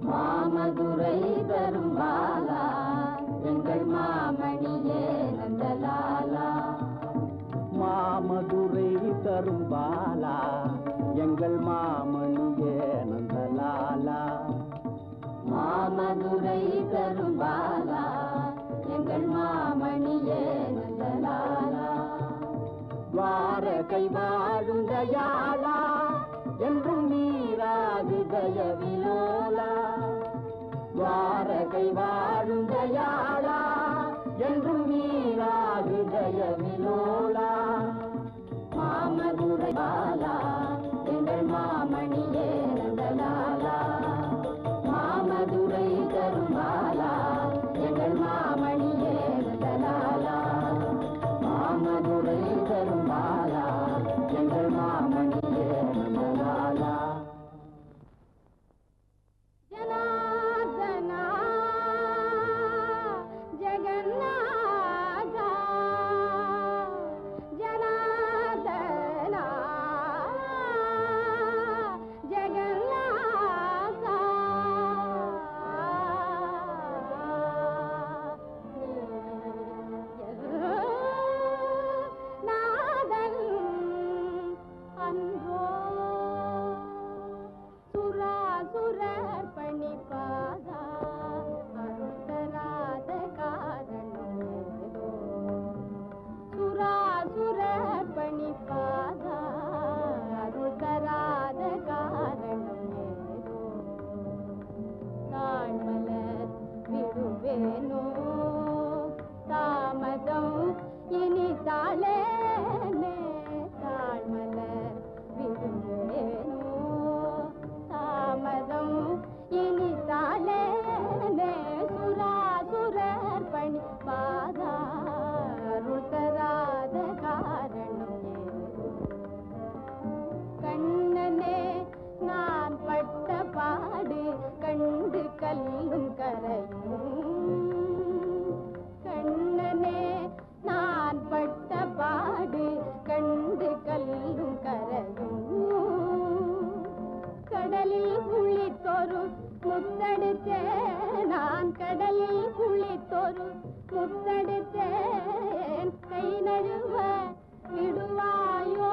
மாமதுரை தரும் பாலா எங்கள் மாமணியே நந்தலாலா மாமதுரை தரும் பாலா எங்கள் மாமணியே நந்தலாலா மாமதுரை தரும் பாலா எங்கள் மாமணியே நந்தலாலா துவாரகை வாழும் தயாளா என்றும் நீராது தயவிலோலா துவாரகை வாழும் தயாளா என்றும் நீராது தயவிலோலா மாமதுரை பாலா எங்கள் மாமணியே நந்தலாலா மாமதுரை தரும் பாலா எங்கள் மாமணியே நந்தலாலா மாமதுரை தரும் பாலா எங்கள் மாமணியே நந்தலாலா ஜனார்தனா ஜெகநாதா ஜனார்தனா ஜெகநாதா நாதன் அன்போ சுராசுரர் பணிப்பாதா அருள் தராத காரணம் ஏதோ சுராசுரர் பணிப்பாதா அருள் தராத காரணம் ஏதோ தாழ்மலர் விடுவேனோ தாமதம் இனி தாளேனே தாழ்மலர் விடுவேனோ தாமதம் இனி தாளேனே சுராசுரர் பணி பாதா அருள் தராத காரணம் ஏதோ கண்ணனே நான் பட்ட பாடு கண்டு கல்லும் கரையும் கண்ணனே நான் பட்ட பாடு கண்டு கல்லும் கரையும் கடலில் குளித்தொரு முத்தெடுத்தேன் நான் கடலில் குளித்தொரு முத்தெடுத்தேன் கை நழுவ விடுவாயோ